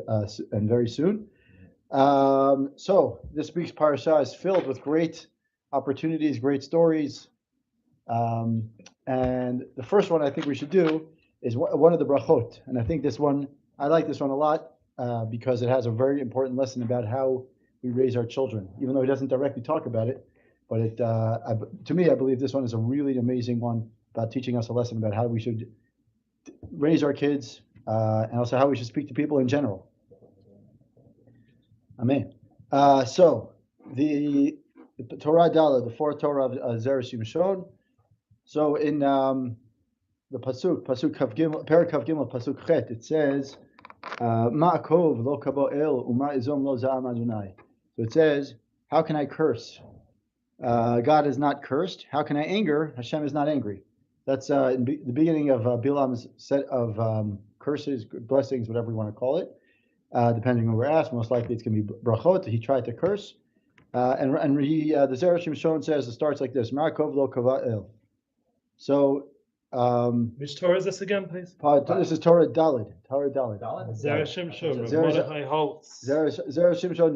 and very soon. So this week's parasha is filled with great opportunities, great stories. And the first one I think we should do is one of the brachot. And I think I like this one a lot because it has a very important lesson about how we raise our children, even though he doesn't directly talk about it. But to me, I believe this one is a really amazing one about teaching us a lesson about how we should raise our kids and also how we should speak to people in general. Amen. So the Torah Dala, the fourth Torah of Zera Shimshon. So in the pasuk Kav Gimel, Perek Kav Gimel, pasuk Chet, it says, Ma'akov lo kabo el uma izom lo za'am Adonai. So it says, how can I curse? God is not cursed. How can I anger? Hashem is not angry. That's in the beginning of Bilam's set of curses, blessings, whatever you want to call it. Depending on where we're asked, most likely it's going to be brachot. He tried to curse, and the Zera Shimshon says it starts like this: Ma'akov lo kava el. So, which Torah is this again, please? This is Torah Dalid. Zera Shimshon, Mordecai Holtz. Zera Shimshon.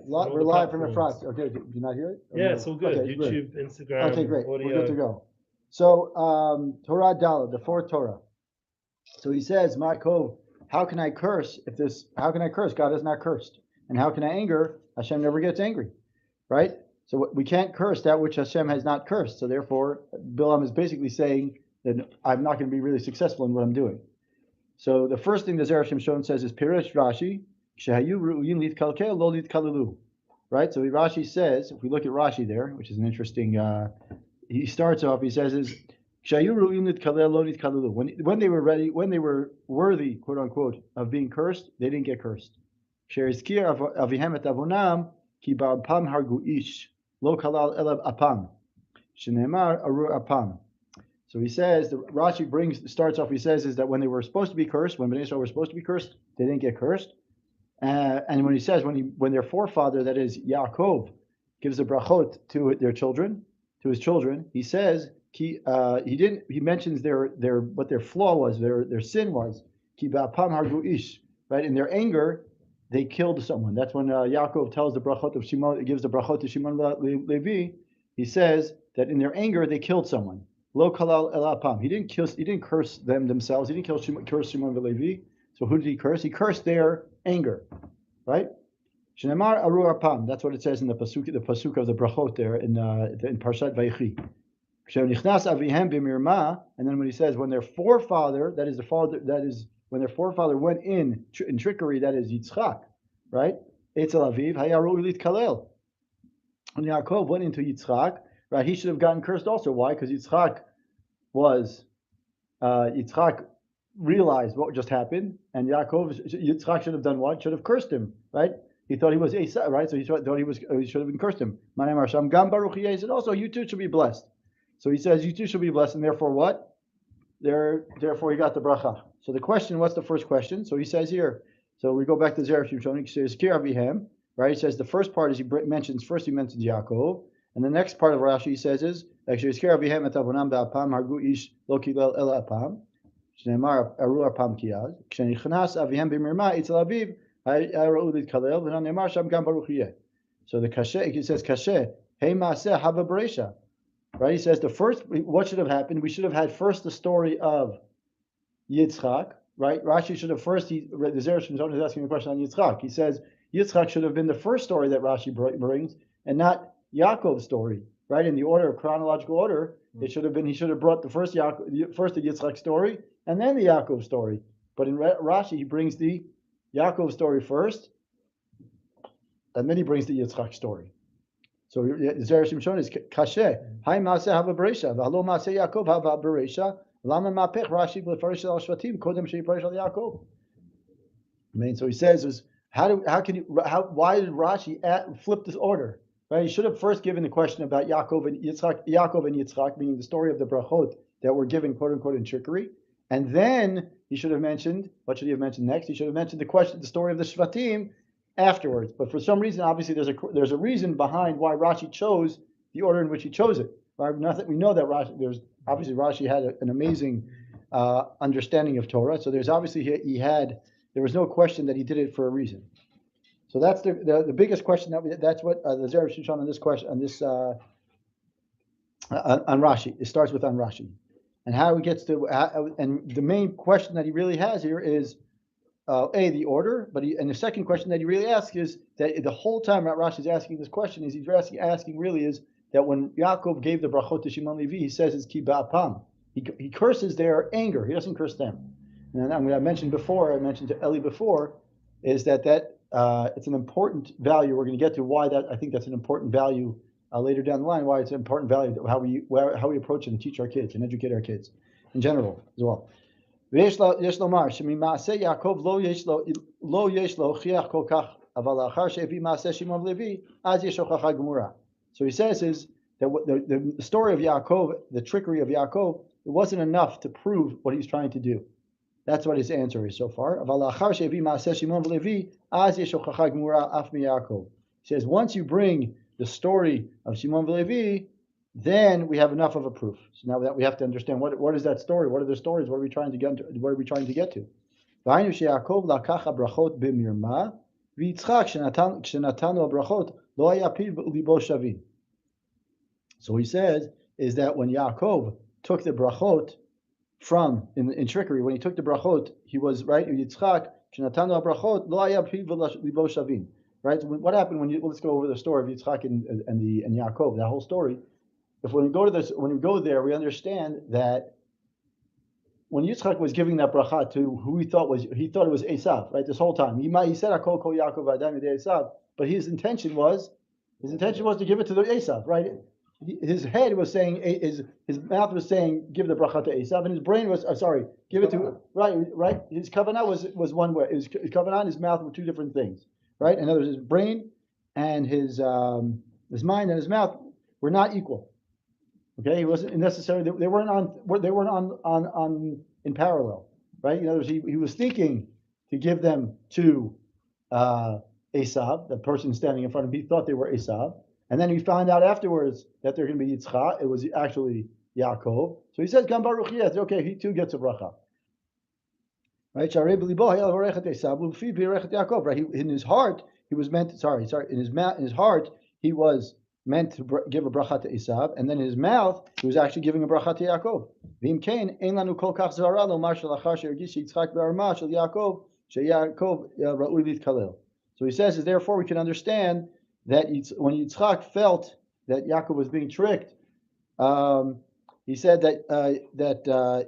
We're live from approx. Okay, do you not hear it? Yeah, it's all good. Okay, YouTube, good. Instagram. Okay, great. Audio. We're good to go. So, Torah Dalid, the fourth Torah. So he says, Ma'akov. How can I curse how can I curse? God is not cursed. And how can I anger? Hashem never gets angry, right? So we can't curse that which Hashem has not cursed. So therefore, Bilam is basically saying that I'm not going to be really successful in what I'm doing. So the first thing the Zera Shimshon says is Pirush Rashi, Shehayu ru'yin litkalkel lo litkalalu. Right? So Rashi says, if we look at Rashi there, which is an interesting, he starts off, he says is, when they were ready, when they were worthy, quote unquote, of being cursed, they didn't get cursed. So he says, Rashi starts off, he says, is that when they were supposed to be cursed, when Bnei Israel were supposed to be cursed, they didn't get cursed. And when he says, when their forefather, that is Yaakov, gives a brachot to their children, to his children, he says, he mentions their what their flaw was, their sin was. Right? In their anger, they killed someone. That's when Yaakov tells the brachot of Shimon, gives the brachot to Shimon Levi. He says that in their anger they killed someone. Lo kalal el apam. He didn't curse themselves. He didn't curse Shimon Levi. So who did he curse? He cursed their anger, right? Shnemar aru apam. That's what it says in the pasuk of the brachot there in Parshat Vayechi. And then when he says when their forefather, when their forefather went in trickery, that is Yitzchak, right? Eitzel Aviv hayaru litkalel. When Yaakov went into Yitzchak, right, he should have gotten cursed also. Why? Because Yitzchak realized what just happened, and Yitzchak should have done what? Should have cursed him, right? He thought he was Esau, right? So he should have been cursed him. He said also, you too should be blessed. So he says, you too should be blessed, and therefore what? Therefore he got the bracha. So the question, what's the first question? So he says here, so we go back to Zera Shimshon, he says, Kir Avihem, right? He says the first part is he mentions Yaakov, and the next part of Rashi he says is, actually, Kir Avihem et avonam be'apam hargu ish lo kilel el apam, shneimar aru apam kiyaz, kshenichnas Avihem b'mirma itzel aviv, ha'ra'u litkalel, v'nan neimar sham gam baruch yeh. So the kashe, he says, kashe, hey maaseh hava bereisha. Right, he says what should have happened? We should have had first the story of Yitzchak, right? Rashi should have first, the Zera Shimshon is asking a question on Yitzchak. He says Yitzchak should have been the first story that Rashi brings, and not Yaakov's story, right? In the order of chronological order, it should have been, he should have brought the first the Yitzchak story, and then the Yaakov story. But in Rashi, he brings the Yaakov story first, and then he brings the Yitzchak story. So Zera Shimshon is kashe. Hai maaseh hava bereisha, v'halo maaseh Yaakov hava bereisha. Lama mapech Rashi v'lefarish al shvatim kodem she'yiparish al Yaakov. I mean, so he says, why did Rashi flip this order? Right? He should have first given the question about Yaakov and Yitzchak, meaning the story of the brachot that were given quote unquote in trickery, and then he should have mentioned, what should he have mentioned next? He should have mentioned the story of the shvatim afterwards. But for some reason, obviously, there's a reason behind why Rashi chose the order in which he chose it. Right? We know that Rashi had an amazing understanding of Torah. So there's obviously he had there was no question that he did it for a reason. So that's the biggest question that's what the Zera Shimshon on this question on Rashi. It starts with on Rashi, and how he gets to and the main question that he really has here is the order, and the second question that he really asks is that the whole time Rashi is asking this question is he's asking really is that when Yaakov gave the brachot to Shimon Levi, he says it's ki ba'apam. He curses their anger. He doesn't curse them. And I mentioned to Eli before, is that it's an important value. We're going to get to why I think that's an important value later down the line. Why it's an important value how we approach and teach our kids and educate our kids in general as well. So he says is that the story of Yaakov, the trickery of Yaakov, it wasn't enough to prove what he's trying to do. That's what his answer is so far. He says once you bring the story of Shimon Levi, then we have enough of a proof. So now that we have to understand what is that story? What are the stories? What are we trying to get to? What are we trying to get to? So he says is that when Yaakov took the brachot from in trickery, when he took the brachot, he was right. Yitzchak shenatanu brachot lo haya piv libo shavin. Right. So what happened let's go over the story of Yitzchak and Yaakov, that whole story. When we go there, we understand that when Yitzchak was giving that bracha to who he thought it was Esav, right? This whole time he said Hakol Kol Yaakov Adam Esav, but his intention was to give it to the Esav, right? His head was saying, his mouth was saying, give the bracha to Esav, and his brain was give it to right. His kavanah was one way. His kavanah and his mouth were two different things, right? In other words, his brain and his mind and his mouth were not equal. Okay, he wasn't necessarily. They weren't on in parallel, right? In other words, he was thinking to give them to Esav, the person standing in front of him. He thought they were Esav, and then he found out afterwards that they're going to be Yitzchak. It was actually Yaakov. So he says, "Gam Baruch Yeh." Okay, he too gets a bracha. Right? Right? In his heart, he was meant. In his heart, he was meant to give a bracha to Esav, and then in his mouth, he was actually giving a bracha to Yaakov. So he says, therefore we can understand that when Yitzchak felt that Yaakov was being tricked, he said that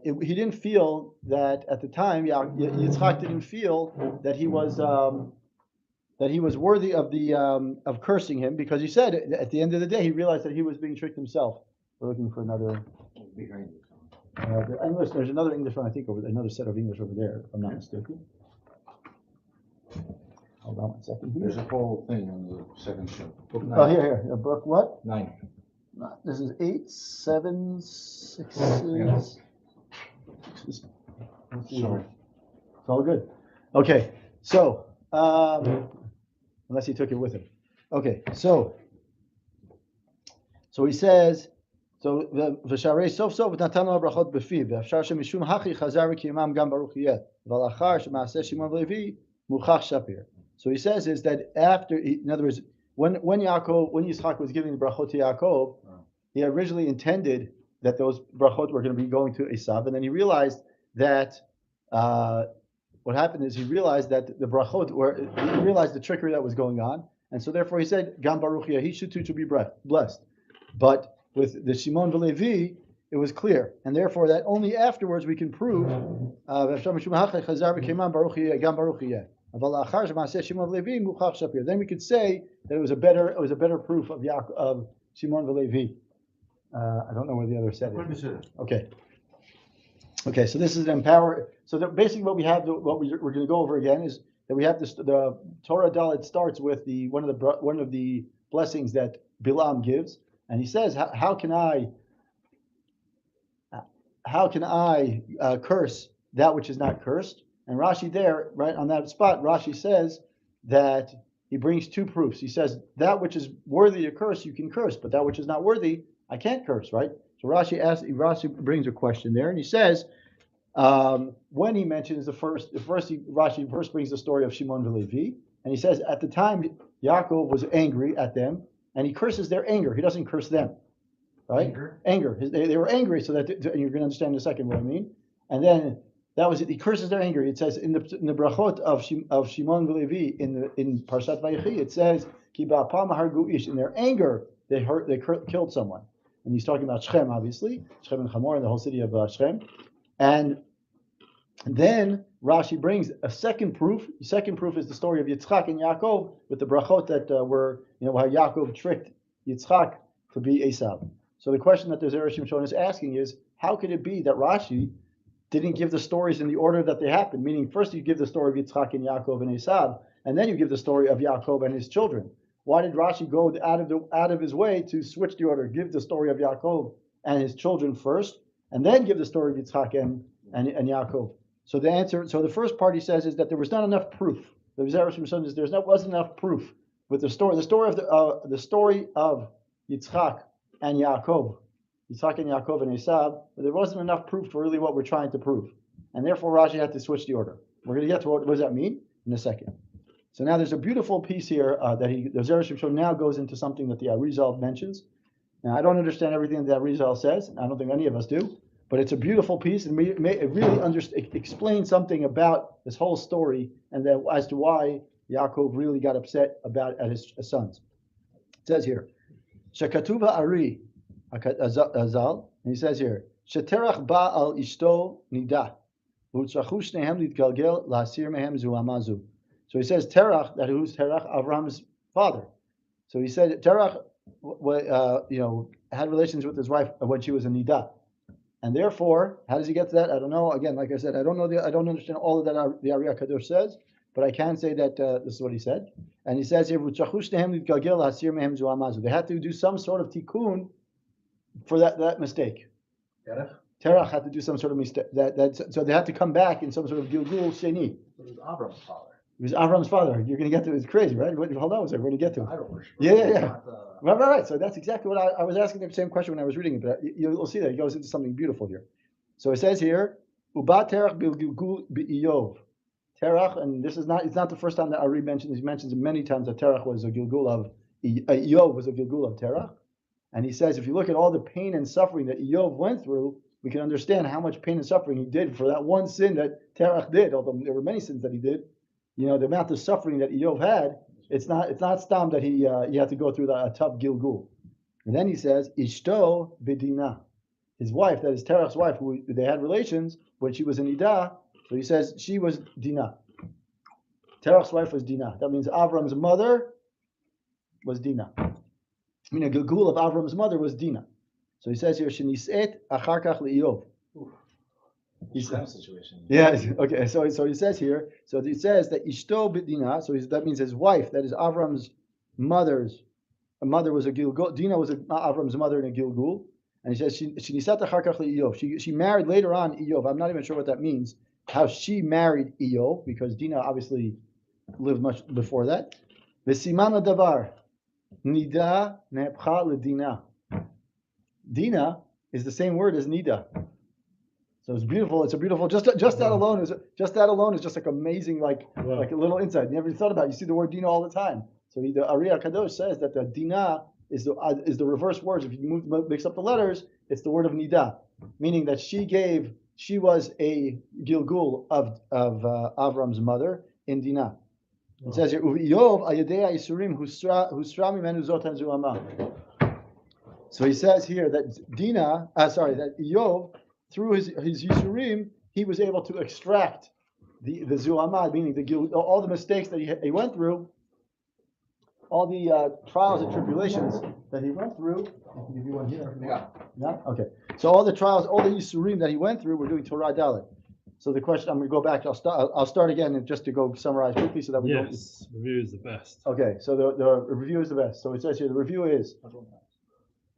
he didn't feel that at the time. Yitzchak didn't feel that he was worthy of cursing him, because he said at the end of the day he realized that he was being tricked himself. We're looking for another English. There's another English one, I think, another set of English over there, if I'm not mistaken. Hold on 1 second. There's a whole thing on the second show. Book 9. Oh, here. Book what? 9. This is 8, 7, 6. Sorry. It's all good. Okay, so unless he took it with him. Okay, so he says, so the v'sharei sof sof v'natanu brachot b'fiv v'afshar shemishum hachi chazar v'kiyamam gam baruch yeh v'alachar shemaaseh Shimon Levi muchach shapir. So he says is that in other words, when Yitzchak was giving the brachot to Yaakov, he originally intended that those brachot were going to be going to Esav, and then he realized that what happened is he realized that the brachot he realized the trickery that was going on, and so therefore he said, Gam Baruch Yeh, he should too to be blessed. But with the Shimon Levi, it was clear, and therefore that only afterwards we can prove then we could say that it was a better proof of Shimon Levi. I don't know where the other set is. Okay. So this is an empower. So basically, what we have, we're going to go over again is that we have the Torah Dalet starts with one of the blessings that Bilam gives, and he says, how can I curse that which is not cursed? And Rashi there, right on that spot, Rashi says that he brings two proofs. He says that which is worthy of curse you can curse, but that which is not worthy I can't curse, right? So Rashi brings a question there, and he says When he mentions Rashi first brings the story of Shimon and Levi, and he says at the time Yaakov was angry at them, and he curses their anger. He doesn't curse them, right? Anger. They were angry, so that and you're going to understand in a second what I mean. And then that was it. He curses their anger. It says in the brachot of Shimon and Levi in Parshat Vayechi, it says Ki ba'apam hargu ish. In their anger, they killed someone. And he's talking about Shechem, obviously, Shechem and Hamor, and the whole city of Shechem. And then Rashi brings a second proof. The second proof is the story of Yitzchak and Yaakov with the brachot that were, how Yaakov tricked Yitzchak to be Esav. So the question that the Zera Shimshon is asking is, how could it be that Rashi didn't give the stories in the order that they happened? Meaning, first you give the story of Yitzchak and Yaakov and Esav, and then you give the story of Yaakov and his children. Why did Rashi go out of his way to switch the order, give the story of Yaakov and his children first, and then give the story of Yitzchak and Yaakov? So the answer, the first part he says is that there was not enough proof. The Zera Shimshon says wasn't enough proof with the story of Yitzchak and Yaakov, and Esav, but there wasn't enough proof for really what we're trying to prove, and therefore Rashi had to switch the order. We're going to get to what does that mean in a second. So now there's a beautiful piece here the Zera Shimshon now goes into something that the Arizal mentions. Now I don't understand everything that Arizal says, and I don't think any of us do. But it's a beautiful piece, and it really explains something about this whole story, and as to why Yaakov really got upset at his sons. It says here, Shekatuva Ari Azal, and he says here, Sheterach ba al ishto nida, u'tzrachu shnehem litgalgel la'asir mehem zu amazu. So he says Terach, that who's Terach, Avram's father. So he said Terach, had relations with his wife when she was a nida. And therefore, how does he get to that? I don't know. Again, like I said, I don't understand all of that the Ari HaKadosh says, but I can say that this is what he said. And he says here, they had to do some sort of tikkun for that mistake. Terach had to do some sort of mistake. So they had to come back in some sort of gilgul sheni. It was Avram's father. It was Avram's father. You're going to get to it. It's crazy, right? Hold on a second. We're going to get to it. I don't worship. Yeah. Right. So that's exactly what I was asking the same question when I was reading it, but you'll see that it goes into something beautiful here. So it says here, Uba Terach bil Gilgul be'Iyov. Terach, and it's not the first time that Ari mentions. He mentions it many times that Terach was a Gilgul of Iyov was a Gilgul of Terach. And he says, if you look at all the pain and suffering that Iyov went through, we can understand how much pain and suffering he did for that one sin that Terach did. Although there were many sins that he did, the amount of suffering that Iyov had. It's not stam that he had to go through a tough gilgul. And then he says, Ishto b'dina. His wife, that is Terach's wife, who they had relations when she was in Ida. So he says she was Dina. Terach's wife was Dina. That means Avram's mother was Dina. I mean, a gilgul of Avram's mother was Dina. So he says here, Sheniset achar kach le'Iyov. Situation. Yeah. Okay. So he says here. So he says that Ishto b'dina. So that means his wife. That is Avram's mother's. A mother was a gilgul. Dina was Avram's mother in a gilgul. And he says she nisat achar kach le'Iyov. She married later on Iyov. I'm not even sure what that means. How she married Iyov, because Dina obviously lived much before that. V'siman davar nida ne'epcha le'dina. Dina is the same word as nida. So it's beautiful. It's a beautiful. Just that alone is just like amazing, like a little insight. You never thought about it. You see the word Dina all the time. So the Ari HaKadosh says that the Dina is the reverse words. If you mix up the letters, it's the word of Nida, meaning that she was a Gilgul of Avram's mother in Dina. It says here, Yov ayadei Yisurim husra mimenu zotan zuama. So he says here that that Yov, through his Yisurim, he was able to extract the Zuamad, meaning all the mistakes that he went through, all the trials and tribulations that he went through. I can give you one here. Yeah? Okay. So all the trials, all the Yisurim that he went through, we're doing Torah Dalet. So the question, I'm going to go back. I'll start again, and just to go summarize quickly so that we don't. Yes, review is the best. Okay, so the review is the best. So it says here, the review is.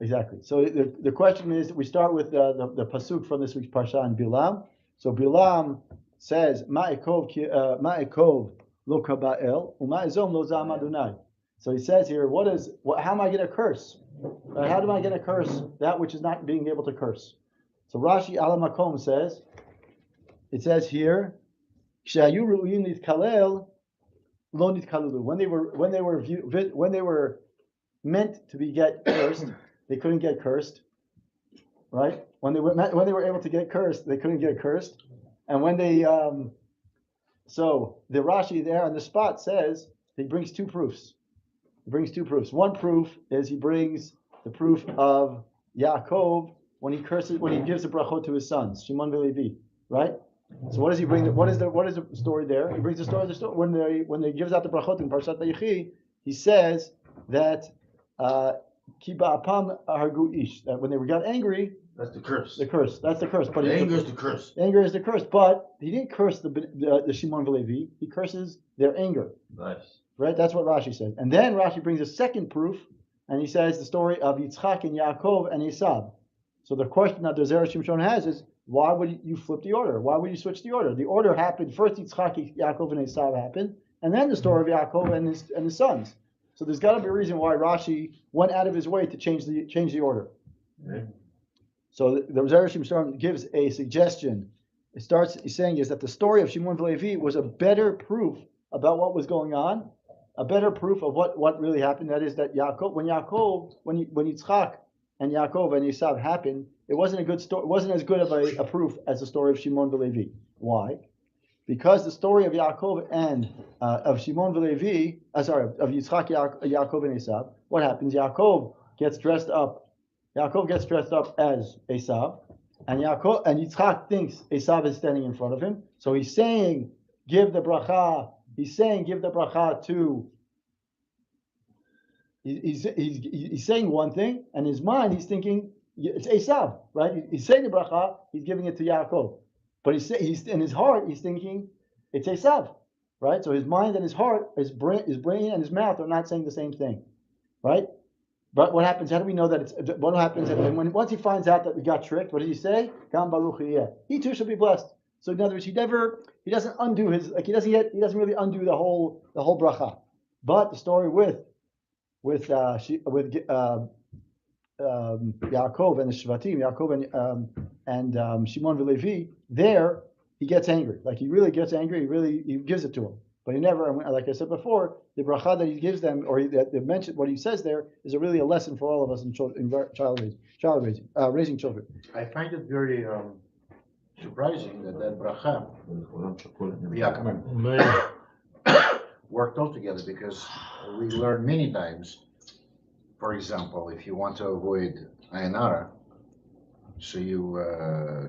Exactly. So the question is, we start with the pasuk from this week's parsha in Bilam. So Bilam says, Ma'ekov lo kaba'el, u'ma'ezom lo zam Adonai. So he says here, how am I going to curse? How am I going to curse that which is not being able to curse? So Rashi Ala Makom says, it says here, "Kshayu ru'in nitkalel, lo nitkalulu." When they were meant to get cursed, they couldn't get cursed, right? When they were able to get cursed, they couldn't get cursed, and when they so the Rashi there on the spot says he brings two proofs. One proof is he brings the proof of Yaakov when he gives the brachot to his sons, Shimon v'Levi, right? So what does he bring? What is the story there? He brings the story when they gives out the brachot in Parshat Balak. He says that ki ba'apam hargu ish, that when they got angry. That's the curse. That's the curse. But the anger is the curse. Anger is the curse. But he didn't curse the Shimon v'Levi. He curses their anger. Nice. Right? That's what Rashi says. And then Rashi brings a second proof, and he says the story of Yitzchak and Yaakov and Esav. So the question that the Zera Shimshon has is, why would you flip the order? Why would you switch the order? The order happened first. Yitzchak, Yaakov, and Esav happened, and then the story of Yaakov and his sons. So there's got to be a reason why Rashi went out of his way to change the order. Okay. So the Zera Shimshon gives a suggestion. He's saying is that the story of Shimon v'Levi was a better proof about what was going on, a better proof of what really happened. That is that when Yitzchak and Yaakov and Esav happened, it wasn't a good story. It wasn't as good of a proof as the story of Shimon v'Levi. Why? Because the story of Yaakov and of Shimon v'Levi, of Yitzchak, Yaakov, and Esav, what happens? Yaakov gets dressed up as Esav, and Yitzchak thinks Esav is standing in front of him. So he's saying, give the bracha to. He's saying one thing, and in his mind he's thinking it's Esav, right? He's saying the bracha, he's giving it to Yaakov, but he's in his heart he's thinking it's Esav, right? So his mind and his heart, his brain and his mouth are not saying the same thing, right? But what happens? How do we know that what happens? And once he finds out that we got tricked, what does he say? Gam baruch yeh. He too shall be blessed. So in other words, he doesn't undo he doesn't really undo the whole bracha. But the story with Yaakov and the Shvatim, Yaakov and Shimon v'Levi, there he gets angry. Like he really gets angry. He gives it to him. But he never, like I said before, the bracha that he gives them, or that they mentioned, what he says there is really a lesson for all of us in raising children. I find it very surprising that bracha worked all together, because we learn many times. For example, if you want to avoid ayinara, so you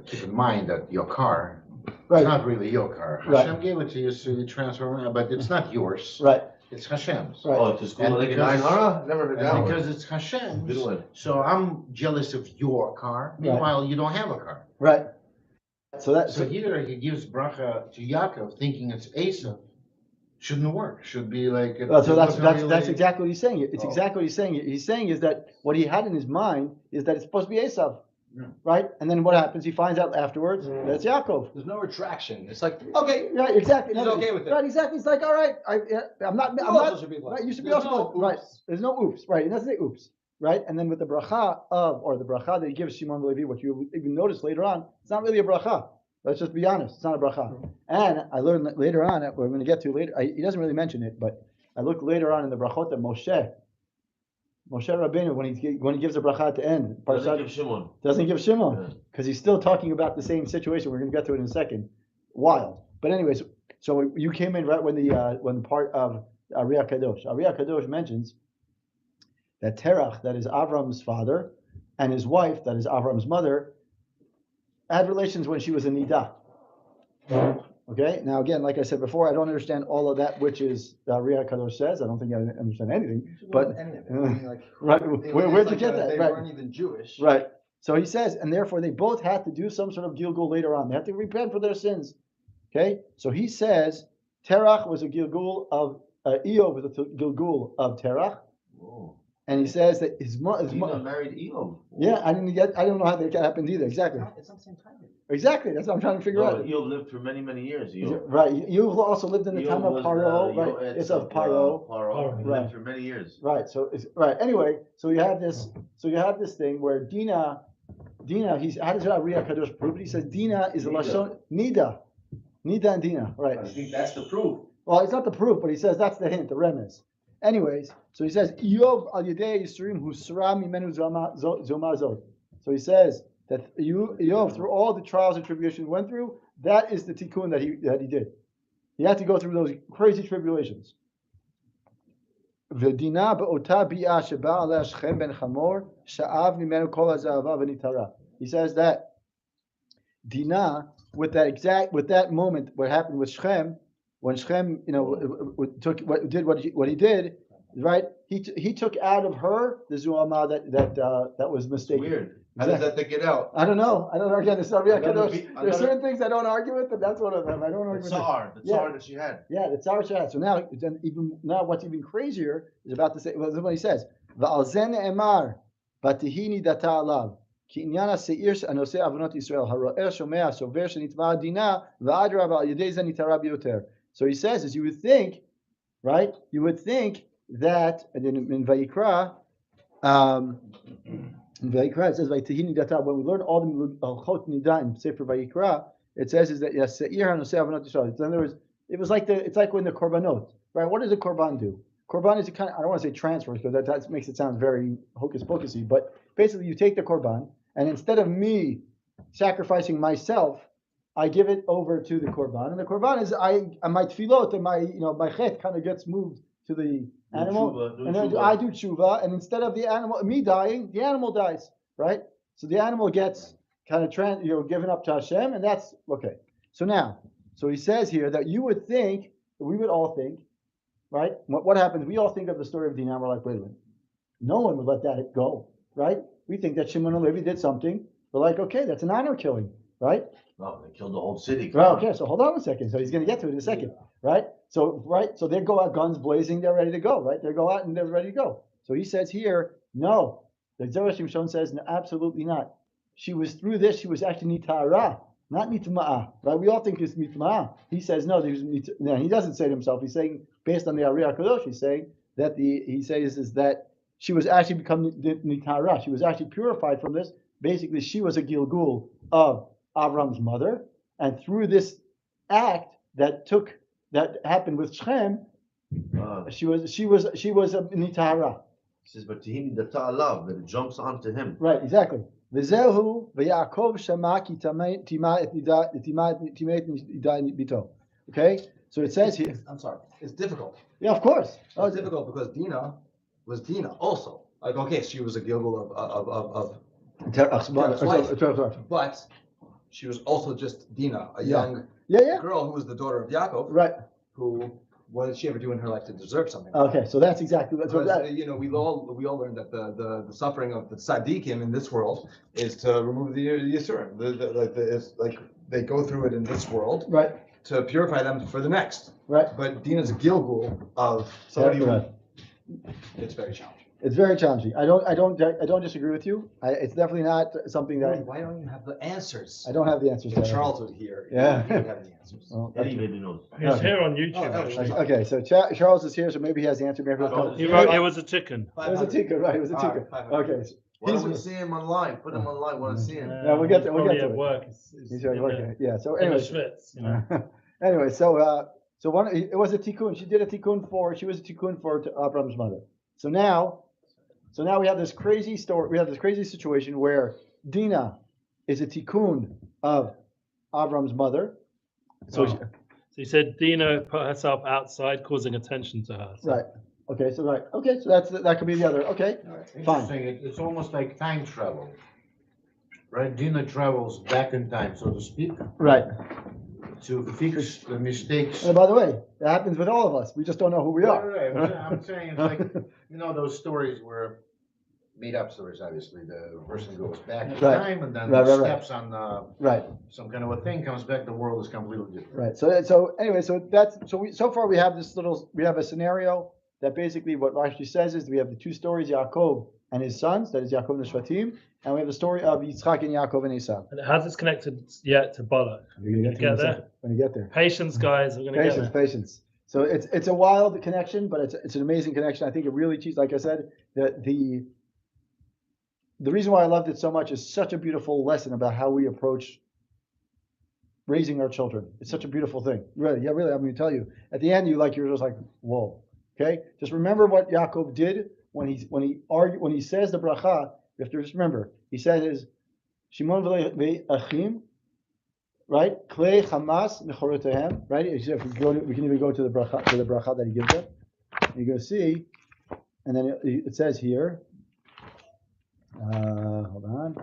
keep in mind that your car. Right. It's not really your car. Hashem gave it to you, so you transfer it, but it's not yours. Right. It's Hashem's. Right. Oh, it's cool. Like never heard that. Because it's Hashem's. So I'm jealous of your car. Meanwhile, you don't have a car. Right. So here he gives bracha to Yaakov, thinking it's Esav. Shouldn't work. Should be like. So that's exactly what he's saying. It's exactly what he's saying. He's saying is that what he had in his mind is that it's supposed to be Esav. Yeah. Right, and then what happens? He finds out afterwards that's Yaakov. There's no retraction. It's like, okay, right, exactly. He's okay with it. Right, exactly. It's like, all right, I'm not. Should be right, you should be also right. There's no oops. Right, it doesn't say oops. Right, and then with the bracha the bracha that he gives Shimon v'Levi, what you even notice later on, it's not really a bracha. Let's just be honest. It's not a bracha. And I learned that later on, we're going to get to later. He doesn't really mention it, but I looked later on in the brachot that Moshe Rabbeinu, when he gives a bracha at the end, doesn't give Shimon, because he's still talking about the same situation. We're going to get to it in a second. Wild. But anyways, so you came in right when the part of Ariya Kadosh. Ariya Kadosh mentions that Terach, that is Avram's father, and his wife, that is Avram's mother, had relations when she was a Nidah. Okay. Now again, like I said before, I don't understand all of that, which is Ariya Kadosh says. I don't think I understand anything. But right, where'd you get that? They right. weren't even Jewish. Right. So he says, and therefore they both had to do some sort of gilgul later on. They had to repent for their sins. Okay. So he says Terach was a gilgul of Eov was a gilgul of Terach. Whoa. And he says that his mother married Eov. Yeah, I don't know how that happened either. Exactly. It's on the same time. Exactly, that's what I'm trying to figure out. Eov lived for many, many years. Right, Eov also lived in the time of Paro, right? It's of Paro. Paro lived for many years. Right. So anyway, so you have this thing where Dina. How does Ariya Kadosh prove it? He says Dina is a lashon nida. Nida and Dina, right? I think that's the proof. Well, it's not the proof, but he says that's the hint, the remez. Anyways, so he says Yov al Yedei Yisrim Husra Mimenu Zomazot. So he says that Yov, through all the trials and tribulations he went through, that is the tikkun that he did. He had to go through those crazy tribulations. V'dina be'ota bi'ah sheba aleh Shechem ben Chamor sha'av mimenu kol ha'za'ava v'nitara. He says that Dina, with that moment, what happened with Shechem, when Shechem, what he did, right? He took out of her the zuama that was mistaken. Weird. How does that get out? I don't know. Again, there's certain things I don't argue with, but that's one of them. I don't argue with the tsar that she had. Yeah, the tsar she had. So now, what's even crazier is about to say. Well, this is what he says. Va'alzen emar batihini data alav ki inyana seir anose avonot Yisrael haro'er shomea sover shenitva dina va'adra ba'al yedei zen nitara b'yoter. So he says, as you would think, right? You would think that, and then in Vayikra. In Vayikra it says Vaytihini data. When we learn all the Alchot Nida in Sefer Vayikra, it says is that Seir hanosei avonot Yisrael. In other words, it's like when the korbanot, right? What does a korban do? Korban is a kind of, I don't want to say transfer because that makes it sound very hocus pocusy, but basically you take the korban and instead of me sacrificing myself, I give it over to the korban, and the korban is my tefillot and my chet kind of gets moved to the animal, and then I do tshuva, and instead of the animal, me dying, the animal dies, right? So the animal gets kind of given up to Hashem, and that's okay. So he says here that you would think, we would all think, right? What happens? We all think of the story of Dinah. We're like, wait a minute, no one would let that go, right? We think that Shimon and Levi did something. We're like, okay, that's an honor killing, right? No, they killed the whole city. Right, okay, so hold on a second. So he's going to get to it in a second, right? So they go out, guns blazing, they're ready to go, right? They go out and they're ready to go. So he says here, no. The Zera Shimshon says, no, absolutely not. She was through this. She was actually nitara, not nitma'ah, right? We all think it's nitma'ah. He says no. He doesn't say it himself. He's saying based on the Ariyah Kadosh. He's saying that that she was actually become nitara. She was actually purified from this. Basically, she was a gilgul of Avram's mother, and through this act that happened with Shechem, she was a nitara. He says, but Tehini data alav, that it jumps onto him. Right, exactly. V'zehu v'Yaakov shama ki tima et nida bito. Okay, so it says here. I'm sorry, it's difficult. Yeah, of course. It's difficult because Dina was Dina also. Like, okay, she was a gilgul of but she was also just Dina, a young girl who was the daughter of Yaakov. Right. Who, what did she ever do in her life to deserve something? Okay, so that's exactly what we all learned that the suffering of the tzaddikim in this world is to remove the yisurim. It's like they go through it in this world, right, to purify them for the next. Right. But Dina's gilgul of somebody it's very challenging. It's very challenging. I don't disagree with you. It's definitely not something that. Why don't you have the answers? I don't have the answers. If Charles would hear. Yeah. He would have the answers. Well, Eddie maybe knows. He's here on YouTube. Okay, so Charles is here, so maybe he has the answer. Maybe He wrote, it was a chicken. It was a tikkun, right? It was a tikkun. Okay. Why don't we see him online? Put him online. Want to see him? Yeah, we'll get to it. Work. He's at work. Yeah. So In anyway. Schwitz, you know. Anyway, so it was a tikkun. She did a tikkun she was a tikkun for Abraham's mother. So now we have this crazy story. We have this crazy situation where Dina is a tikkun of Avram's mother. So he said Dina put herself outside, causing attention to her. So. Right. Okay. So right. Okay. So that could be the other. Okay. Fine. Interesting. It's almost like time travel, right? Dina travels back in time, so to speak, Right. to fix the mistakes. And by the way, that happens with all of us. We just don't know who we are. Right. I'm saying it's like those stories where made up stories. Obviously, the person goes back in time and then steps on some kind of a thing, comes back. The world is completely different. Right. So far we have a scenario that basically what Rashi says is we have the two stories, Yaakov and his sons, that is Yaakov and the Shvatim, and we have the story of Yitzchak and Yaakov and Esau. And how's this connected yet to Balak? We're going to get there. We're going to get there. Patience, guys. We're going to get there. Patience. So it's a wild connection, but it's an amazing connection. I think it really teaches, like I said, that the reason why I loved it so much is such a beautiful lesson about how we approach raising our children. It's such a beautiful thing. Really, yeah, really. I'm going to tell you. At the end, you're just like, whoa. Okay, just remember what Yaakov did when he says the bracha. You have to just remember. He says, "Shimon v'achim," right? Klei Hamas mechorotehem, right? If we can even go to the bracha that he gives them. You're going to see, and then it says here. Hold on.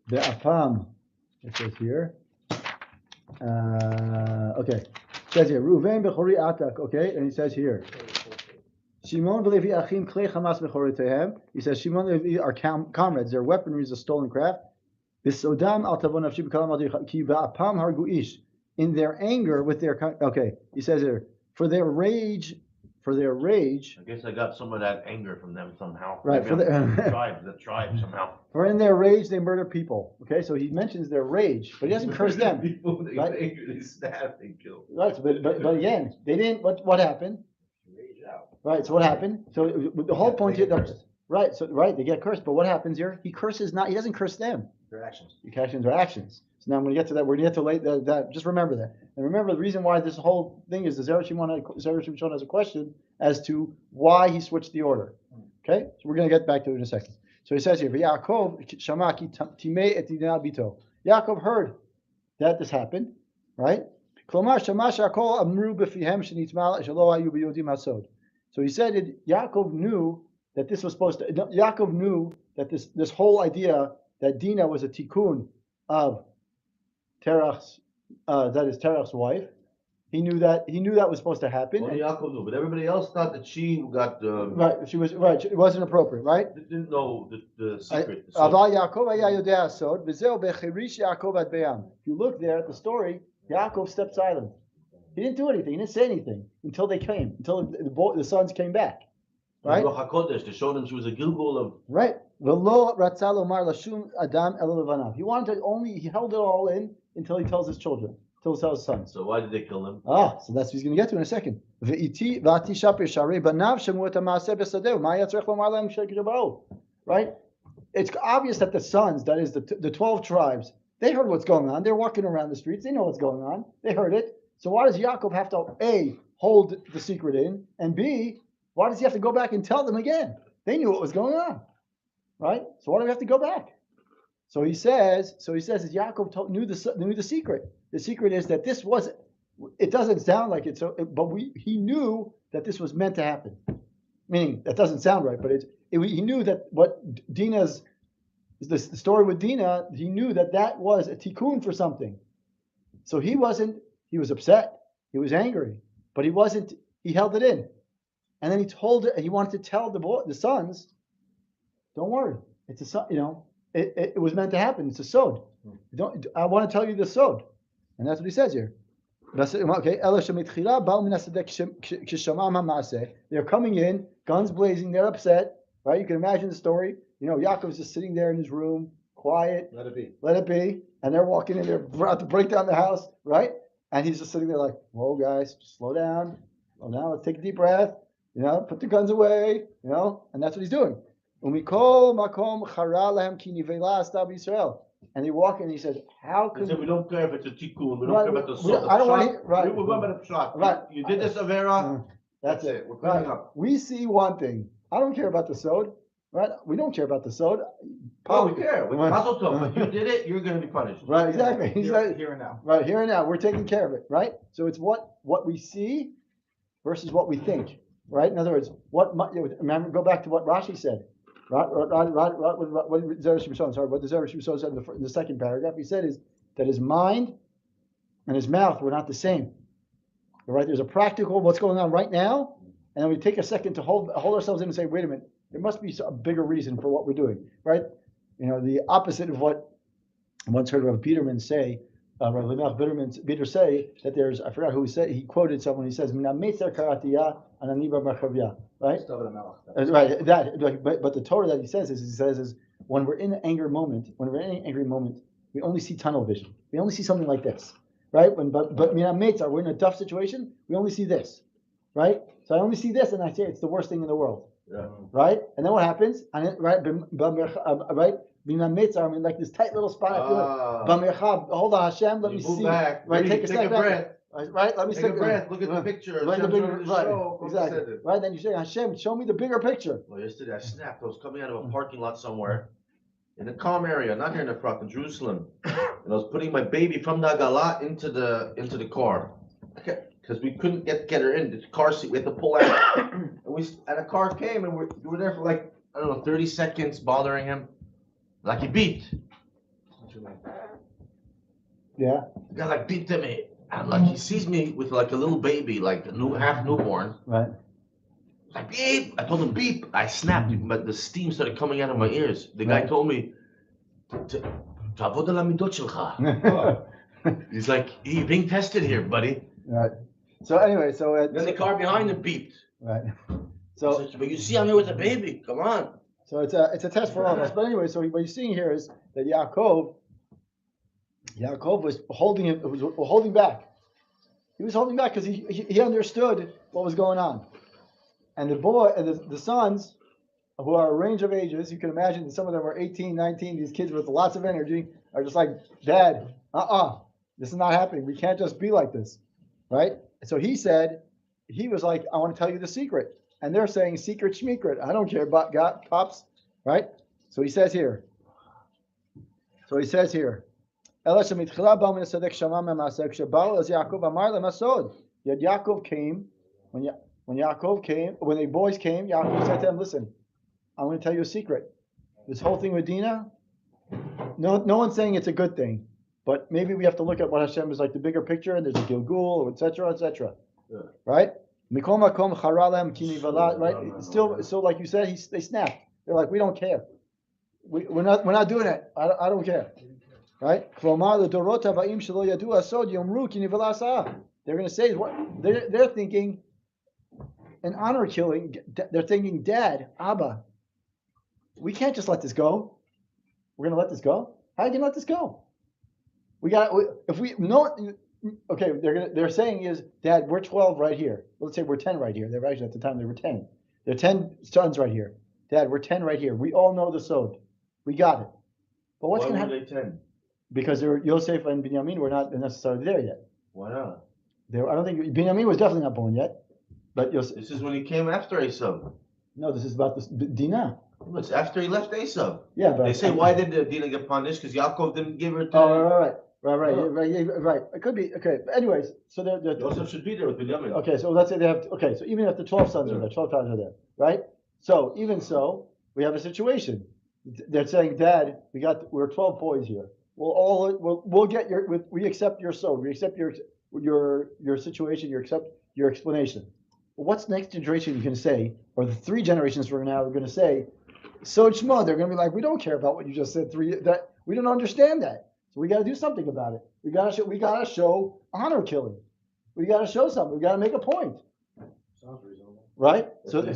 The apam. It says here. Okay. It says here, Reuven bechori atak. Okay, and he says here, Shimon v'Levi achim klei Hamas mechoretehem. He says Shimon and Levi are comrades. Their weaponry is a stolen craft. V'sodam al tavon nafshi b'kalam al ki ba'apam hargu ish. In their anger with their he says here, for their rage. I guess I got some of that anger from them somehow. Right. Maybe the tribe somehow. For in their rage they murder people. Okay, so he mentions their rage, but he doesn't curse them. People, they right? anger, they stab, they kill. Right, but again, they didn't. What happened? Rage out. Right. So what happened? So the whole point here, right? So they get cursed, but what happens here? He curses not. He doesn't curse them. Their actions. The actions are actions. So now I'm going to get to that. We're going to get to that. Just remember that. And remember the reason why this whole thing is the Zera Shimshon has a question as to why he switched the order. Okay? So we're going to get back to it in a second. So he says here, Yaakov shamaki timei et dinah bito. Yaakov heard that this happened, right? Klomar shamash hakol amru b'fihem shenitmal shelo hayu b'yodim hasod. So he said that Yaakov knew that this was supposed to. Yaakov knew that this whole idea that Dinah was a tikkun of Terach's, that is Terach's wife. He knew that was supposed to happen. Only Yaakov knew, but everybody else thought that she got right. She was right. It wasn't appropriate, right? Didn't know the secret. Aval Yaakov haya yodea sod v'zeu bechirish Yaakov ad beyam. If you look there at the story, Yaakov stepped silent. He didn't do anything. He didn't say anything until they came, until the sons came back. Right? Ruach HaKodesh, to show them she was a Gilgul of. Right. V'lo ratzah lomar lashum adam el levanav. He held it all in until he tells his children. Till his sons. So why did they kill him? So that's what he's going to get to in a second. Right? It's obvious that the sons, that is the 12 tribes, they heard what's going on. They're walking around the streets. They know what's going on. They heard it. So why does Yaakov have to, A, hold the secret in, and B, why does he have to go back and tell them again? They knew what was going on. Right? So why do we have to go back? So he says that Yaakov knew the secret. The secret is that this wasn't. It doesn't sound like it. But he knew that this was meant to happen. Meaning that doesn't sound right. But he knew that what Dinah's the story with Dinah. He knew that was a tikkun for something. So he wasn't. He was upset. He was angry. But he wasn't. He held it in, and then he told it. He wanted to tell the sons, "Don't worry. It's a son. It was meant to happen. It's a sod. I want to tell you the sod." And that's what he says here. Okay, they're coming in, guns blazing, they're upset, right? You can imagine the story. Yaakov's just sitting there in his room, quiet. Let it be. Let it be. And they're walking in, they're about to break down the house, right? And he's just sitting there like, whoa, guys, just slow down. Let's take a deep breath. Put the guns away, and that's what he's doing. And they walk in and he says, how can we don't care if it's a tikkun, we don't care about the soul. I don't want to right. We're going by the pshat. Right. You did this, Avera. That's it. We're cleaning up. We see one thing. I don't care about the sod. Right? We don't care about the sod. Oh, we care. We puzzle them. But you did it, you're going to be punished. Right, exactly. Here and now. Right, here and now. We're taking care of it, right? So it's what we see versus what we think, right? In other words, remember, go back to what Rashi said. What Zera Shimshon said in the second paragraph, he said is that his mind and his mouth were not the same. Right? There's a practical what's going on right now, and then we take a second to hold ourselves in and say, wait a minute, there must be a bigger reason for what we're doing, right? The opposite of what I once heard Rav Biederman say. Rav Biederman say that there's, I forgot who he said. He quoted someone. He says, right? Right. But the Torah that he says is when we're in an angry moment, we only see tunnel vision. We only see something like this, right? But we're in a tough situation. We only see this, right? So I only see this, and I say it's the worst thing in the world. Yeah. right? And then what happens? And it, right, right, I mean, like this tight little spot. I feel like, hold on, Hashem, let You me move see. back, Right, breathe, take a step back. breath. Right, let me Take a breath. Look at the picture. Right, the Hashem's bigger, running the right, show. exactly. Right, then you say, Hashem, show me the bigger picture. Well, yesterday I snapped. I was coming out of a parking lot somewhere in a calm area, not here in the front, in Jerusalem, and I was putting my baby from the Agala into the car because we couldn't get her in the car seat. We had to pull out, and a car came, and we were there for like, I don't know, 30 seconds bothering him, like he beat. Yeah. The guy like beat to me, and like he sees me with like a little baby, like a half newborn. Right. Like beep! I told him beep. I snapped, but the steam started coming out of my ears. The guy told me, "Ta'avod al hamidot shelcha." He's like, "You're being tested here, buddy." Right. So anyway, Then the car behind him beeped. Right. So, but you see, I'm here with a baby. Come on. So it's a test for all of us. But anyway, so what you're seeing here is that Yaakov was holding him, was holding back. He was holding back because he understood what was going on. And the boy and the sons, who are a range of ages, you can imagine that some of them are 18, 19, these kids with lots of energy are just like, Dad, this is not happening. We can't just be like this. Right? So he was like, I want to tell you the secret. And they're saying secret schmecret. I don't care about God, pops. Right? So he says here. Yaakov came, when the boys came, Yaakov said to them, listen, I'm going to tell you a secret. This whole thing with Dinah, no one's saying it's a good thing, but maybe we have to look at what Hashem is like, the bigger picture, and there's a Gilgul, etc., etc. Yeah. Right? Right? Still, like you said, they snapped. They're like, we don't care. We're not doing it. I don't care. Right? They're going to say what they're thinking an honor killing. They're thinking, Dad, Abba, we can't just let this go. We're going to let this go. How are you going to let this go? They're saying is, Dad, we're 12 right here. Let's say we're 10 right here. They're actually at the time they were 10. There are 10 sons right here. Dad, we're 10 right here. We all know the sod. We got it. But what's going to happen? Why were they 10? Because Yosef and Binyamin were not necessarily there yet. Why not? I don't think Binyamin was definitely not born yet. But Yosef, this is when he came after Esav. No, this is about Dinah. It's after he left Esav. Yeah, but they say why did Dinah get punished? Because Yaakov didn't give her to. Right. It could be okay. But anyways, so they're Yosef should be there with Binyamin. Okay, so let's say they have. Okay, so even if the 12 sons are there, 12 tribes are there, right? So even so, we have a situation. They're saying, Dad, we're 12 boys here. We'll get we accept your soul. We accept your situation. You accept your explanation. But what's the next generation you're going to say, or the 3 generations from now are going to say, so Shmo, they're going to be like, we don't care about what you just said. That we don't understand that. So we got to do something about it. We got to show honor killing. We got to show something. We got to make a point. Sounds reasonable. Right? That's what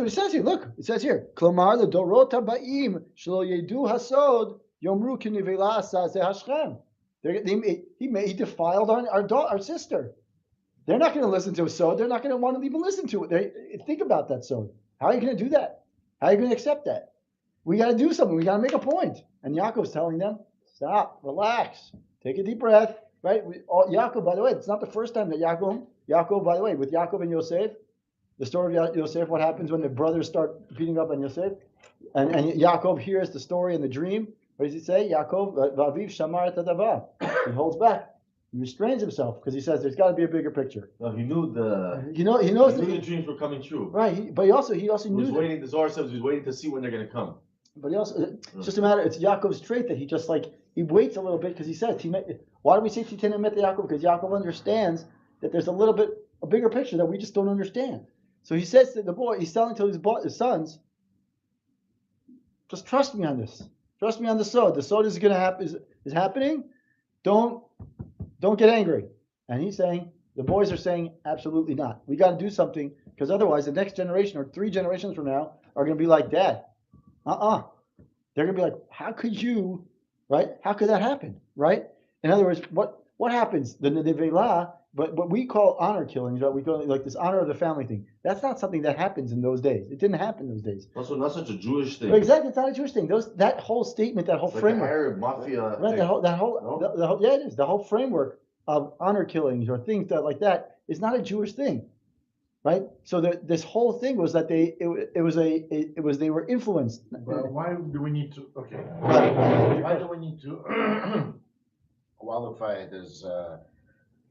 it says here. Look, it says here. Klomar the dorot habaim shelo yedu hasod yomru kinivela asa ze Hashem. He defiled our sister. They're not going to listen to a sod. They're not going to want to even listen to it. Think about that sod. How are you going to do that? How are you going to accept that? We got to do something. We got to make a point. And Yaakov's telling them, stop, relax, take a deep breath. Right? Yaakov, by the way, it's not the first time that Yaakov, by the way, with Yaakov and Yosef, the story of Yosef, what happens when the brothers start beating up on Yosef, and Yaakov hears the story in the dream. What does he say? Yaakov, Vaviv Shamar Tadava. He holds back. He restrains himself because he says there's got to be a bigger picture. No, he knew he knows the dreams were coming true. Right, but he also knew. Was waiting. The Zohar says he was waiting to see when they're going to come. But he also, it's just a matter. It's Yaakov's trait that he just he waits a little bit because he says why do we say Titan met Yaakov? Because Yaakov understands that there's a bigger picture that we just don't understand. So he says to the boy, he's telling to his sons, just trust me on this. Trust me on the sod. The sod is going to happen. Is happening. Don't get angry. And he's saying, the boys are saying, absolutely not. We got to do something because otherwise the next generation or 3 generations from now are going to be like, Dad. They're going to be like, how could you, right? How could that happen, right? In other words, what happens? The Nevela but what we call honor killings, right? We call it like this honor of the family thing. That's not something that happens in those days. It didn't happen in those days. Also, not such a Jewish thing. Exactly, it's not a Jewish thing. That whole statement, that whole It's like framework, an Arab mafia right? thing. The whole No? the whole yeah, it is. The whole framework of honor killings or things that like that is not a Jewish thing, right? So this whole thing was that they were influenced. But why do we need to, okay, Right. why do we need to qualify it as